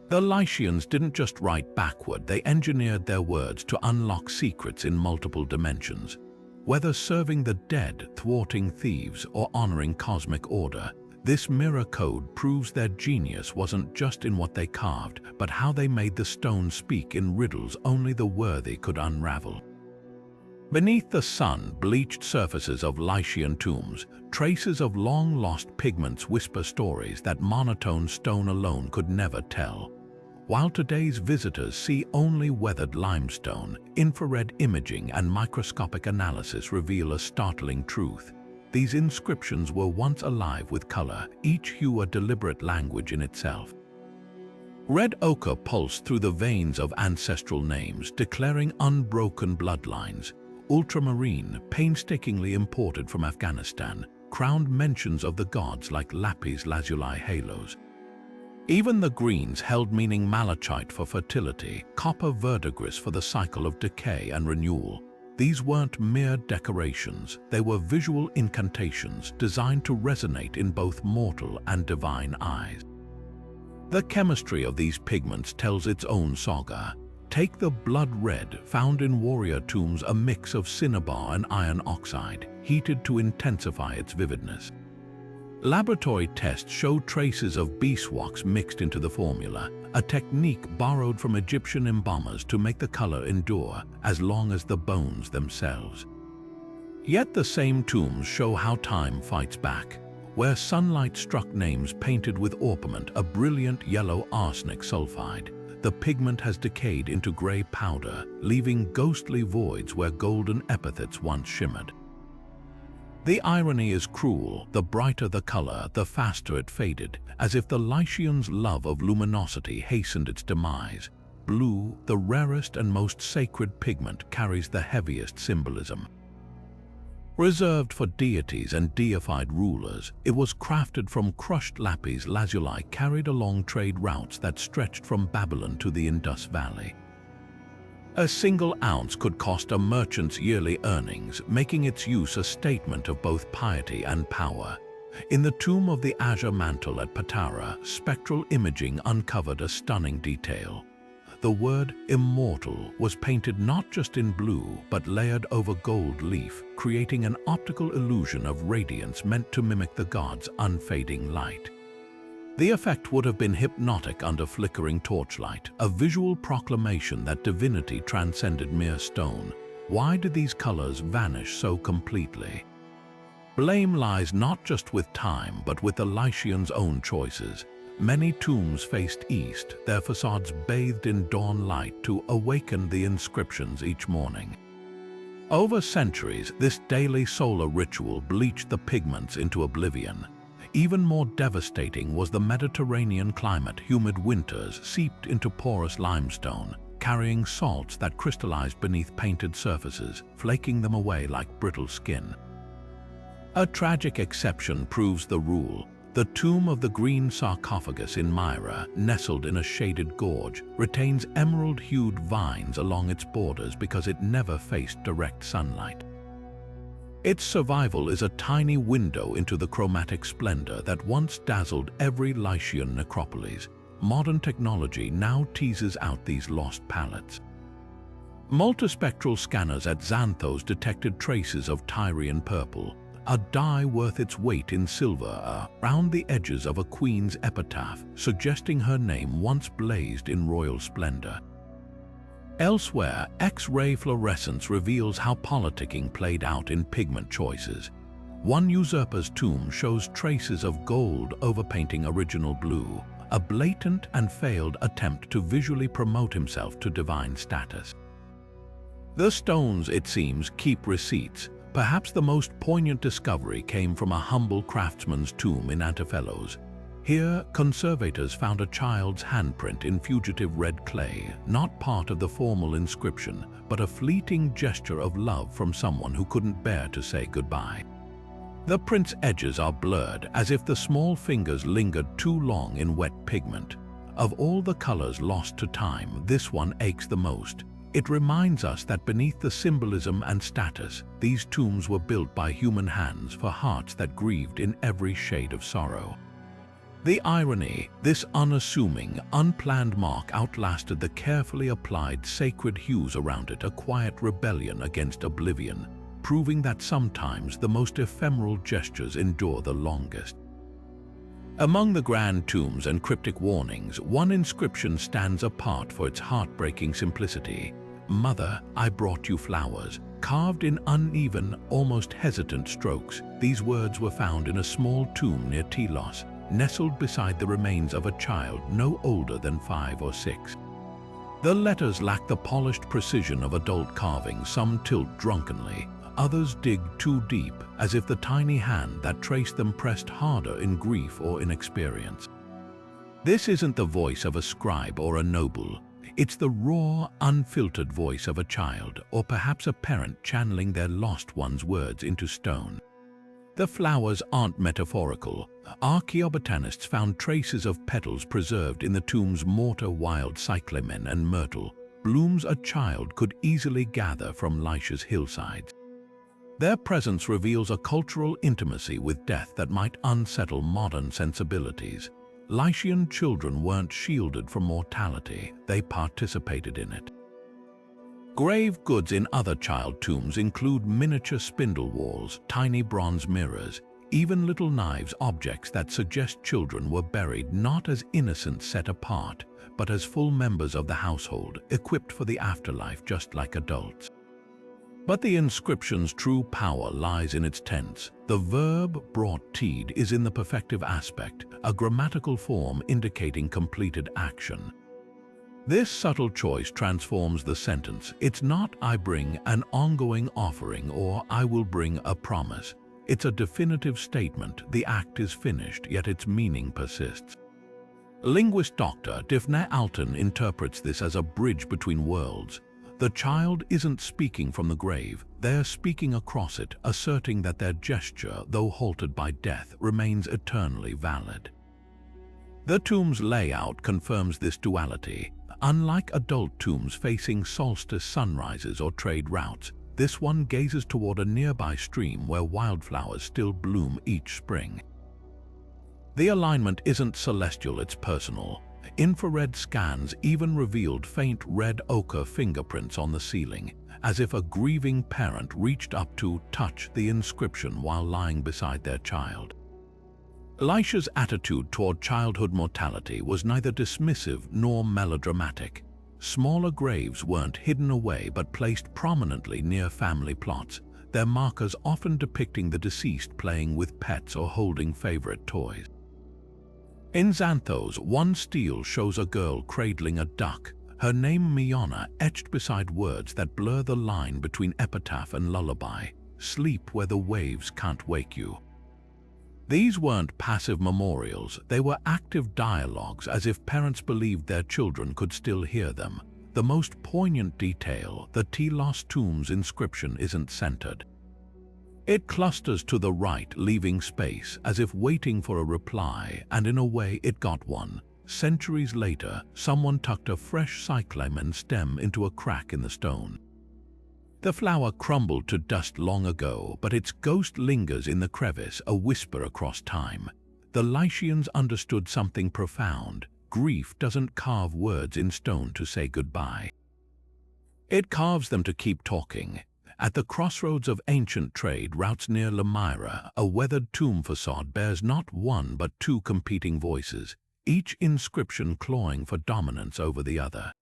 The Lycians didn't just write backward, they engineered their words to unlock secrets in multiple dimensions. Whether serving the dead, thwarting thieves, or honoring cosmic order, this mirror code proves their genius wasn't just in what they carved, but how they made the stone speak in riddles only the worthy could unravel. Beneath the sun-bleached surfaces of Lycian tombs, traces of long-lost pigments whisper stories that monotone stone alone could never tell. While today's visitors see only weathered limestone, infrared imaging and microscopic analysis reveal a startling truth. These inscriptions were once alive with color, each hue a deliberate language in itself. Red ochre pulsed through the veins of ancestral names, declaring unbroken bloodlines. Ultramarine, painstakingly imported from Afghanistan, crowned mentions of the gods like lapis lazuli halos. Even the greens held meaning: malachite for fertility, copper verdigris for the cycle of decay and renewal. These weren't mere decorations, they were visual incantations designed to resonate in both mortal and divine eyes. The chemistry of these pigments tells its own saga. Take the blood red found in warrior tombs, a mix of cinnabar and iron oxide, heated to intensify its vividness. Laboratory tests show traces of beeswax mixed into the formula, a technique borrowed from Egyptian embalmers to make the color endure as long as the bones themselves. Yet the same tombs show how time fights back. Where sunlight struck names painted with orpiment, a brilliant yellow arsenic sulfide, the pigment has decayed into gray powder, leaving ghostly voids where golden epithets once shimmered. The irony is cruel. The brighter the color, the faster it faded, as if the Lycians' love of luminosity hastened its demise. Blue, the rarest and most sacred pigment, carries the heaviest symbolism. Reserved for deities and deified rulers, it was crafted from crushed lapis lazuli carried along trade routes that stretched from Babylon to the Indus Valley. A single ounce could cost a merchant's yearly earnings, making its use a statement of both piety and power. In the tomb of the azure mantle at Patara, spectral imaging uncovered a stunning detail. The word immortal was painted not just in blue, but layered over gold leaf, creating an optical illusion of radiance meant to mimic the god's unfading light. The effect would have been hypnotic under flickering torchlight, a visual proclamation that divinity transcended mere stone. Why did these colors vanish so completely? Blame lies not just with time, but with the Lycians' own choices. Many tombs faced east, their facades bathed in dawn light to awaken the inscriptions each morning. Over centuries, this daily solar ritual bleached the pigments into oblivion. Even more devastating was the Mediterranean climate. Humid winters seeped into porous limestone, carrying salts that crystallized beneath painted surfaces, flaking them away like brittle skin. A tragic exception proves the rule. The tomb of the green sarcophagus in Myra, nestled in a shaded gorge, retains emerald-hued vines along its borders because it never faced direct sunlight. Its survival is a tiny window into the chromatic splendor that once dazzled every Lycian necropolis. Modern technology now teases out these lost palettes. Multispectral scanners at Xanthos detected traces of Tyrian purple, a dye worth its weight in silver, around the edges of a queen's epitaph, suggesting her name once blazed in royal splendor. Elsewhere, X-ray fluorescence reveals how politicking played out in pigment choices. One usurper's tomb shows traces of gold overpainting original blue, a blatant and failed attempt to visually promote himself to divine status. The stones, it seems, keep receipts. Perhaps the most poignant discovery came from a humble craftsman's tomb in Antiphelos. Here, conservators found a child's handprint in fugitive red clay, not part of the formal inscription, but a fleeting gesture of love from someone who couldn't bear to say goodbye. The print's edges are blurred, as if the small fingers lingered too long in wet pigment. Of all the colors lost to time, this one aches the most. It reminds us that beneath the symbolism and status, these tombs were built by human hands for hearts that grieved in every shade of sorrow. The irony, this unassuming, unplanned mark outlasted the carefully applied sacred hues around it, a quiet rebellion against oblivion, proving that sometimes the most ephemeral gestures endure the longest. Among the grand tombs and cryptic warnings, one inscription stands apart for its heartbreaking simplicity. "Mother, I brought you flowers." Carved in uneven, almost hesitant strokes, these words were found in a small tomb near Telos, nestled beside the remains of a child no older than 5 or 6. The letters lack the polished precision of adult carving. Some tilt drunkenly, others dig too deep, as if the tiny hand that traced them pressed harder in grief or inexperience. This isn't the voice of a scribe or a noble. It's the raw, unfiltered voice of a child, or perhaps a parent channeling their lost one's words into stone. The flowers aren't metaphorical. Archaeobotanists found traces of petals preserved in the tomb's mortar, wild cyclamen and myrtle, blooms a child could easily gather from Lycia's hillsides. Their presence reveals a cultural intimacy with death that might unsettle modern sensibilities. Lycian children weren't shielded from mortality, they participated in it. Grave goods in other child tombs include miniature spindle whorls, tiny bronze mirrors, even little knives, objects that suggest children were buried not as innocents set apart, but as full members of the household, equipped for the afterlife just like adults. But the inscription's true power lies in its tense. The verb brought teed is in the perfective aspect, a grammatical form indicating completed action. This subtle choice transforms the sentence. It's not "I bring an ongoing offering" or "I will bring a promise." It's a definitive statement. The act is finished, yet its meaning persists. Linguist Dr. Daphne Alton interprets this as a bridge between worlds. The child isn't speaking from the grave, they're speaking across it, asserting that their gesture, though halted by death, remains eternally valid. The tomb's layout confirms this duality. Unlike adult tombs facing solstice sunrises or trade routes, this one gazes toward a nearby stream where wildflowers still bloom each spring. The alignment isn't celestial, it's personal. Infrared scans even revealed faint red ochre fingerprints on the ceiling, as if a grieving parent reached up to touch the inscription while lying beside their child. Lycia's attitude toward childhood mortality was neither dismissive nor melodramatic. Smaller graves weren't hidden away but placed prominently near family plots, their markers often depicting the deceased playing with pets or holding favorite toys. In Xanthos, one stele shows a girl cradling a duck, her name Miona etched beside words that blur the line between epitaph and lullaby, "Sleep where the waves can't wake you." These weren't passive memorials, they were active dialogues, as if parents believed their children could still hear them. The most poignant detail, the Telos tomb's inscription, isn't centered. It clusters to the right, leaving space, as if waiting for a reply, and in a way it got one. Centuries later, someone tucked a fresh cyclamen stem into a crack in the stone. The flower crumbled to dust long ago, but its ghost lingers in the crevice, a whisper across time. The Lycians understood something profound. Grief doesn't carve words in stone to say goodbye. It carves them to keep talking. At the crossroads of ancient trade routes near Lamira, a weathered tomb facade bears not one but two competing voices, each inscription clawing for dominance over the other.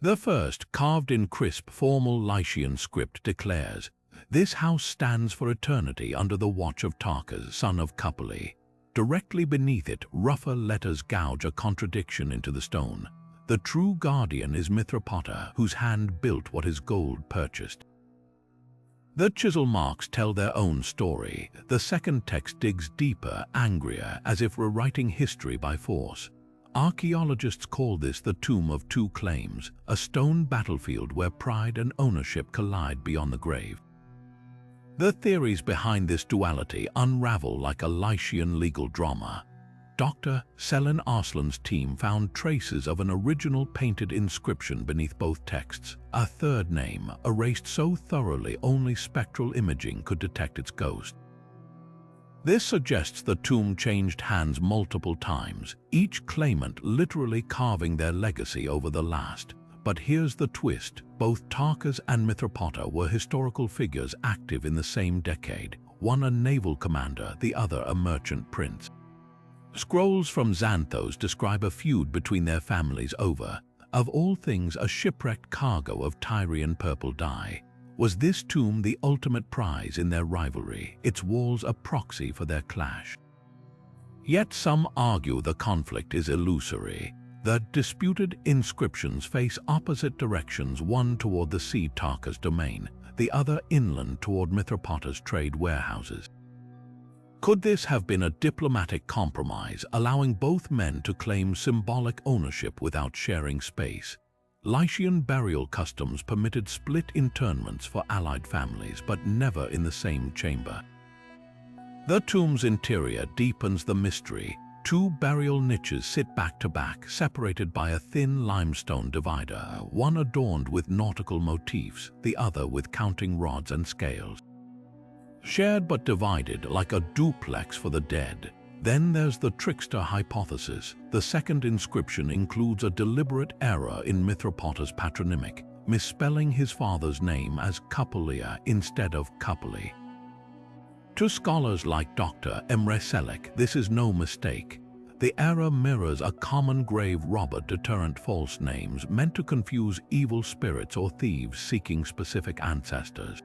The first, carved in crisp, formal Lycian script, declares, "This house stands for eternity under the watch of Tarkas, son of Kupali." Directly beneath it, rougher letters gouge a contradiction into the stone. The true guardian is Mithripoda, whose hand built what his gold purchased. The chisel marks tell their own story. The second text digs deeper, angrier, as if rewriting history by force. Archaeologists call this the Tomb of Two Claims, a stone battlefield where pride and ownership collide beyond the grave. The theories behind this duality unravel like a Lycian legal drama. Dr. Selin Arslan's team found traces of an original painted inscription beneath both texts, a third name erased so thoroughly only spectral imaging could detect its ghost. This suggests the tomb changed hands multiple times, each claimant literally carving their legacy over the last. But here's the twist: both Tarkas and Mithripoda were historical figures active in the same decade, one a naval commander, the other a merchant prince. Scrolls from Xanthos describe a feud between their families over, of all things, a shipwrecked cargo of Tyrian purple dye. Was this tomb the ultimate prize in their rivalry, its walls a proxy for their clash? Yet some argue the conflict is illusory. The disputed inscriptions face opposite directions, one toward the sea Tarka's domain, the other inland toward Mithripoda's trade warehouses. Could this have been a diplomatic compromise, allowing both men to claim symbolic ownership without sharing space? Lycian burial customs permitted split interments for allied families, but never in the same chamber. The tomb's interior deepens the mystery. Two burial niches sit back to back, separated by a thin limestone divider, one adorned with nautical motifs, the other with counting rods and scales. Shared but divided, like a duplex for the dead. Then there's the trickster hypothesis. The second inscription includes a deliberate error in Mithripoda's patronymic, misspelling his father's name as Kupalia instead of Kupali. To scholars like Dr. Emre Selek, this is no mistake. The error mirrors a common grave robber deterrent false names meant to confuse evil spirits or thieves seeking specific ancestors.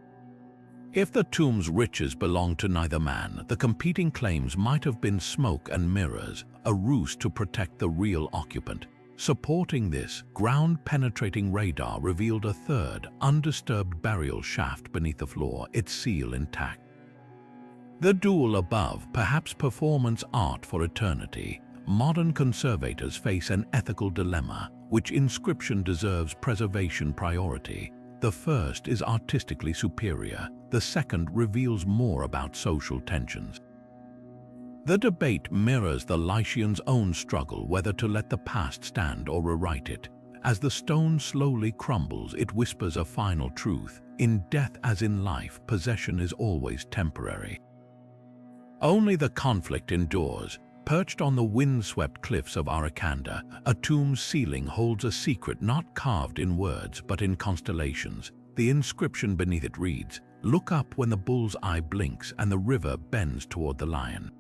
If the tomb's riches belonged to neither man, the competing claims might have been smoke and mirrors, a ruse to protect the real occupant. Supporting this, ground-penetrating radar revealed a third, undisturbed burial shaft beneath the floor, its seal intact. The duel above, perhaps performance art for eternity. Modern conservators face an ethical dilemma. Which inscription deserves preservation priority? The first is artistically superior. The second reveals more about social tensions. The debate mirrors the Lycians' own struggle whether to let the past stand or rewrite it. As the stone slowly crumbles, it whispers a final truth. In death as in life, possession is always temporary. Only the conflict endures. Perched on the wind-swept cliffs of Archaeology, a tomb's ceiling holds a secret not carved in words but in constellations. The inscription beneath it reads, "Look up when the bull's eye blinks and the river bends toward the lion."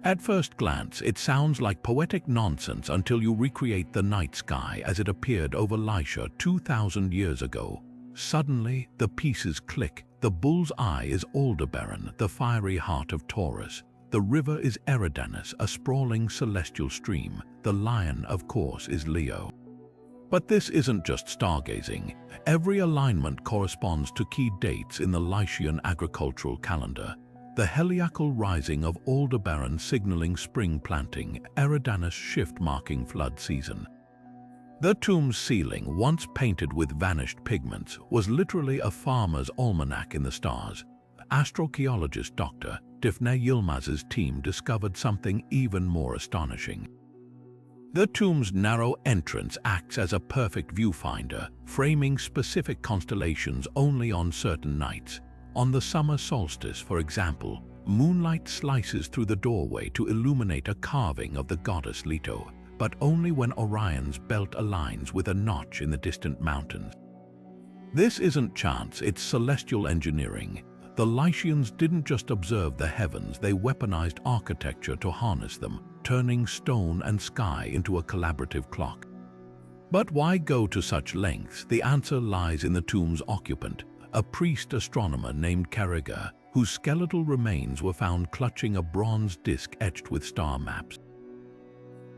At first glance, it sounds like poetic nonsense until you recreate the night sky as it appeared over Lycia 2,000 years ago. Suddenly, the pieces click. The bull's eye is Aldebaran, the fiery heart of Taurus. The river is Eridanus, a sprawling celestial stream. The lion, of course, is Leo. But this isn't just stargazing. Every alignment corresponds to key dates in the Lycian agricultural calendar. The heliacal rising of Aldebaran signaling spring planting, Eridanus shift marking flood season. The tomb's ceiling, once painted with vanished pigments, was literally a farmer's almanac in the stars. Astroarchaeologist Dr. Difne Yilmaz's team discovered something even more astonishing. The tomb's narrow entrance acts as a perfect viewfinder, framing specific constellations only on certain nights. On the summer solstice, for example, moonlight slices through the doorway to illuminate a carving of the goddess Leto, but only when Orion's belt aligns with a notch in the distant mountains. This isn't chance, it's celestial engineering. The Lycians didn't just observe the heavens, they weaponized architecture to harness them, turning stone and sky into a collaborative clock. But why go to such lengths? The answer lies in the tomb's occupant, a priest astronomer named Carrega, whose skeletal remains were found clutching a bronze disc etched with star maps.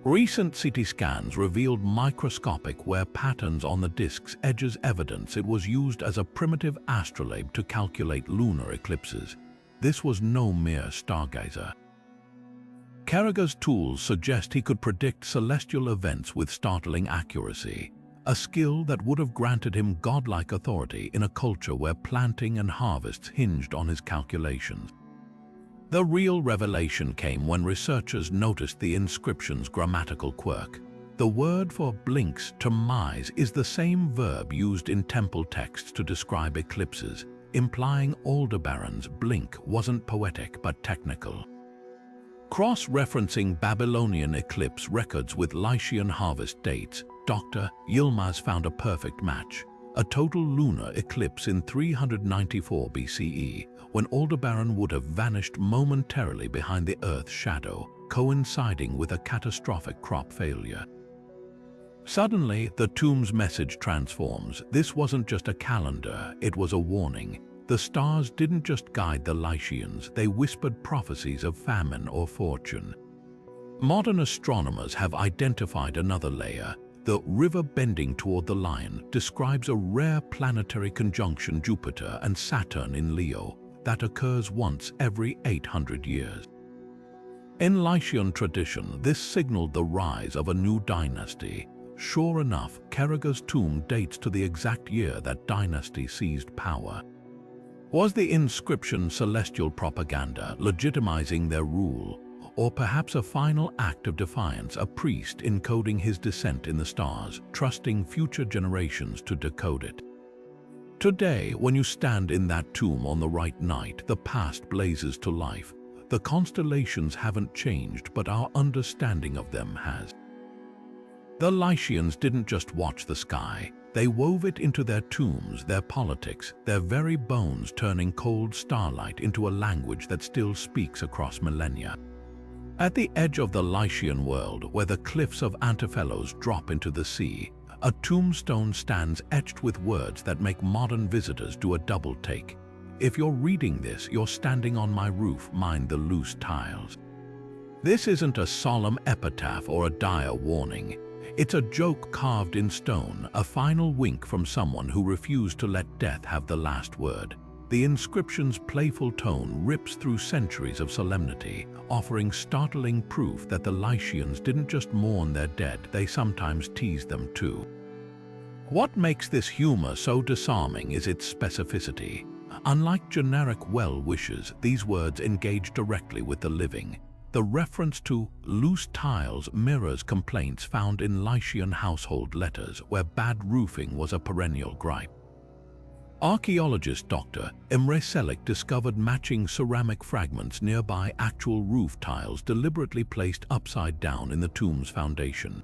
Recent CT scans revealed microscopic wear patterns on the disc's edges, evidence it was used as a primitive astrolabe to calculate lunar eclipses. This was no mere stargazer. Carraga's tools suggest he could predict celestial events with startling accuracy, a skill that would have granted him godlike authority in a culture where planting and harvests hinged on his calculations. The real revelation came when researchers noticed the inscription's grammatical quirk. The word for blinks, termise, is the same verb used in temple texts to describe eclipses, implying Aldebaran's blink wasn't poetic but technical. Cross-referencing Babylonian eclipse records with Lycian harvest dates, Dr. Yilmaz found a perfect match. A total lunar eclipse in 394 BCE, when Aldebaran would have vanished momentarily behind the Earth's shadow, coinciding with a catastrophic crop failure. Suddenly, the tomb's message transforms. This wasn't just a calendar, it was a warning. The stars didn't just guide the Lycians, they whispered prophecies of famine or fortune. Modern astronomers have identified another layer. The river bending toward the lion describes a rare planetary conjunction, Jupiter and Saturn in Leo, that occurs once every 800 years. In Lycian tradition, this signaled the rise of a new dynasty. Sure enough, Carraga's tomb dates to the exact year that dynasty seized power. Was the inscription celestial propaganda, legitimizing their rule? Or perhaps a final act of defiance, a priest encoding his descent in the stars, trusting future generations to decode it? Today, when you stand in that tomb on the right night, the past blazes to life. The constellations haven't changed, but our understanding of them has. The Lycians didn't just watch the sky, they wove it into their tombs, their politics, their very bones, turning cold starlight into a language that still speaks across millennia. At the edge of the Lycian world, where the cliffs of Antiphelos drop into the sea, a tombstone stands etched with words that make modern visitors do a double take. If you're reading this, you're standing on my roof, mind the loose tiles. This isn't a solemn epitaph or a dire warning. It's a joke carved in stone, a final wink from someone who refused to let death have the last word. The inscription's playful tone rips through centuries of solemnity, offering startling proof that the Lycians didn't just mourn their dead, they sometimes teased them too. What makes this humor so disarming is its specificity. Unlike generic well wishes, these words engage directly with the living. The reference to loose tiles mirrors complaints found in Lycian household letters, where bad roofing was a perennial gripe. Archaeologist Dr. Emre Çelik discovered matching ceramic fragments nearby actual roof tiles deliberately placed upside down in the tomb's foundation.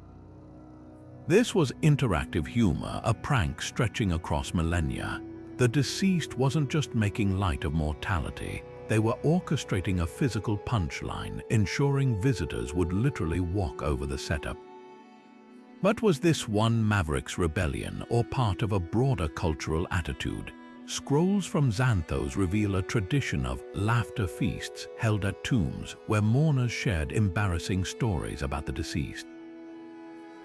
This was interactive humor, a prank stretching across millennia. The deceased wasn't just making light of mortality, they were orchestrating a physical punchline, ensuring visitors would literally walk over the setup. But was this one maverick's rebellion or part of a broader cultural attitude? Scrolls from Xanthos reveal a tradition of laughter feasts held at tombs where mourners shared embarrassing stories about the deceased.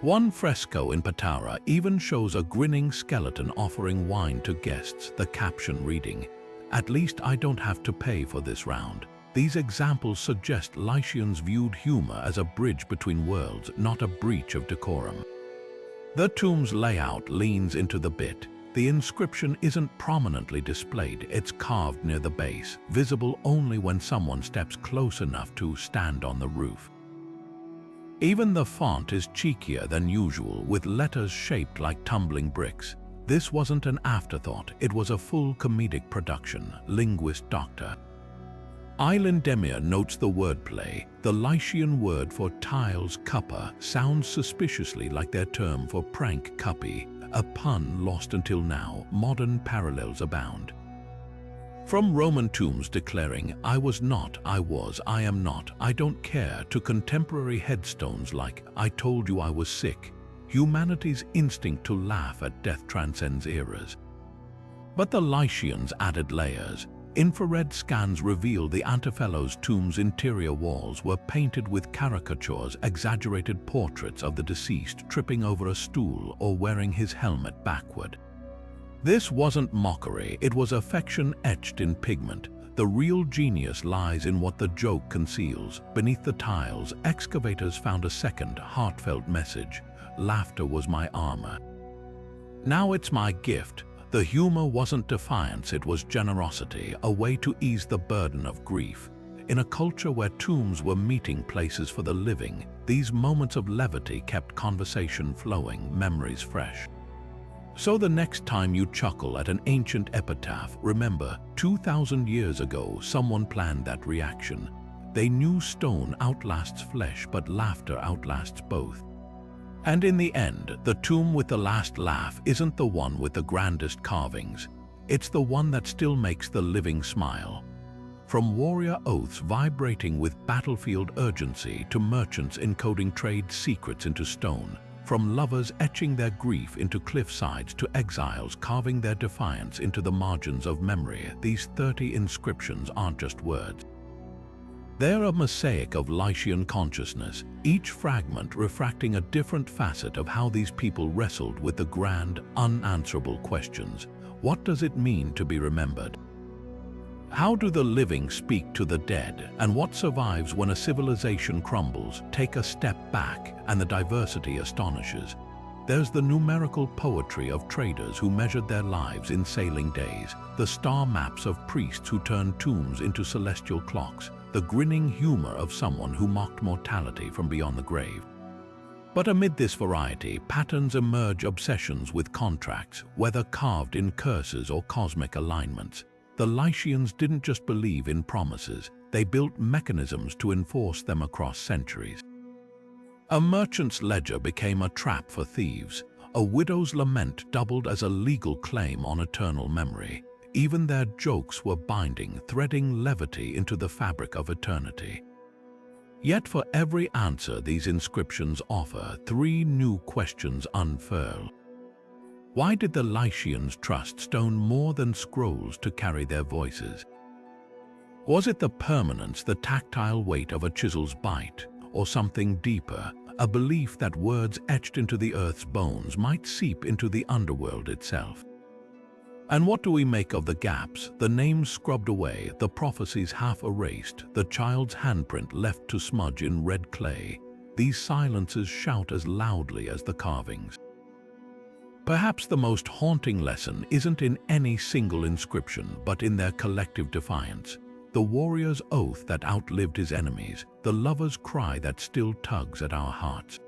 One fresco in Patara even shows a grinning skeleton offering wine to guests, the caption reading, "At least I don't have to pay for this round." These examples suggest Lycians viewed humor as a bridge between worlds, not a breach of decorum. The tomb's layout leans into the bit. The inscription isn't prominently displayed, it's carved near the base, visible only when someone steps close enough to stand on the roof. Even the font is cheekier than usual, with letters shaped like tumbling bricks. This wasn't an afterthought, it was a full comedic production. Linguist Dr. Aylan Demir notes the wordplay. The Lycian word for tiles, kuppa, sounds suspiciously like their term for prank, kuppy, a pun lost until now. Modern parallels abound. From Roman tombs declaring, "I was not, I was, I am not, I don't care," to contemporary headstones like, "I told you I was sick," humanity's instinct to laugh at death transcends eras. But the Lycians added layers. Infrared scans reveal the Antiphelos tomb's interior walls were painted with caricatures, exaggerated portraits of the deceased tripping over a stool or wearing his helmet backward. This wasn't mockery, it was affection etched in pigment. The real genius lies in what the joke conceals. Beneath the tiles, excavators found a second, heartfelt message. "Laughter was my armor. Now it's my gift." The humor wasn't defiance, it was generosity, a way to ease the burden of grief. In a culture where tombs were meeting places for the living, these moments of levity kept conversation flowing, memories fresh. So the next time you chuckle at an ancient epitaph, remember, 2,000 years ago, someone planned that reaction. They knew stone outlasts flesh, but laughter outlasts both. And in the end, the tomb with the last laugh isn't the one with the grandest carvings. It's the one that still makes the living smile. From warrior oaths vibrating with battlefield urgency to merchants encoding trade secrets into stone, from lovers etching their grief into cliffsides to exiles carving their defiance into the margins of memory, these 30 inscriptions aren't just words. They're a mosaic of Lycian consciousness, each fragment refracting a different facet of how these people wrestled with the grand, unanswerable questions. What does it mean to be remembered? How do the living speak to the dead? And what survives when a civilization crumbles? Take a step back, and the diversity astonishes. There's the numerical poetry of traders who measured their lives in sailing days, the star maps of priests who turned tombs into celestial clocks, the grinning humor of someone who mocked mortality from beyond the grave. But amid this variety, patterns emerge: obsessions with contracts, whether carved in curses or cosmic alignments. The Lycians didn't just believe in promises, they built mechanisms to enforce them across centuries. A merchant's ledger became a trap for thieves. A widow's lament doubled as a legal claim on eternal memory. Even their jokes were binding, threading levity into the fabric of eternity. Yet for every answer these inscriptions offer, three new questions unfurl. Why did the Lycians trust stone more than scrolls to carry their voices? Was it the permanence, the tactile weight of a chisel's bite, or something deeper, a belief that words etched into the earth's bones might seep into the underworld itself? And what do we make of the gaps, the names scrubbed away, the prophecies half erased, the child's handprint left to smudge in red clay? These silences shout as loudly as the carvings. Perhaps the most haunting lesson isn't in any single inscription, but in their collective defiance. The warrior's oath that outlived his enemies, the lover's cry that still tugs at our hearts.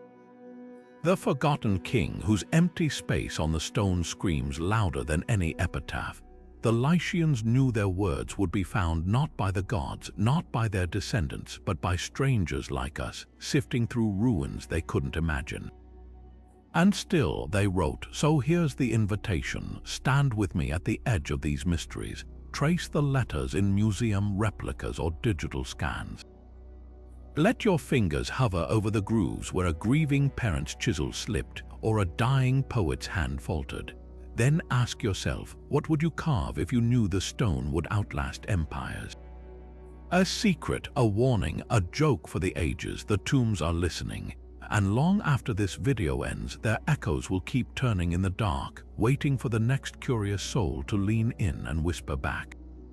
The forgotten king whose empty space on the stone screams louder than any epitaph. The Lycians knew their words would be found not by the gods, not by their descendants, but by strangers like us, sifting through ruins they couldn't imagine. And still they wrote, so here's the invitation, stand with me at the edge of these mysteries, trace the letters in museum replicas or digital scans. Let your fingers hover over the grooves where a grieving parent's chisel slipped or a dying poet's hand faltered. Then ask yourself, what would you carve if you knew the stone would outlast empires? A secret, a warning, a joke for the ages. The tombs are listening. And long after this video ends, their echoes will keep turning in the dark, waiting for the next curious soul to lean in and whisper back.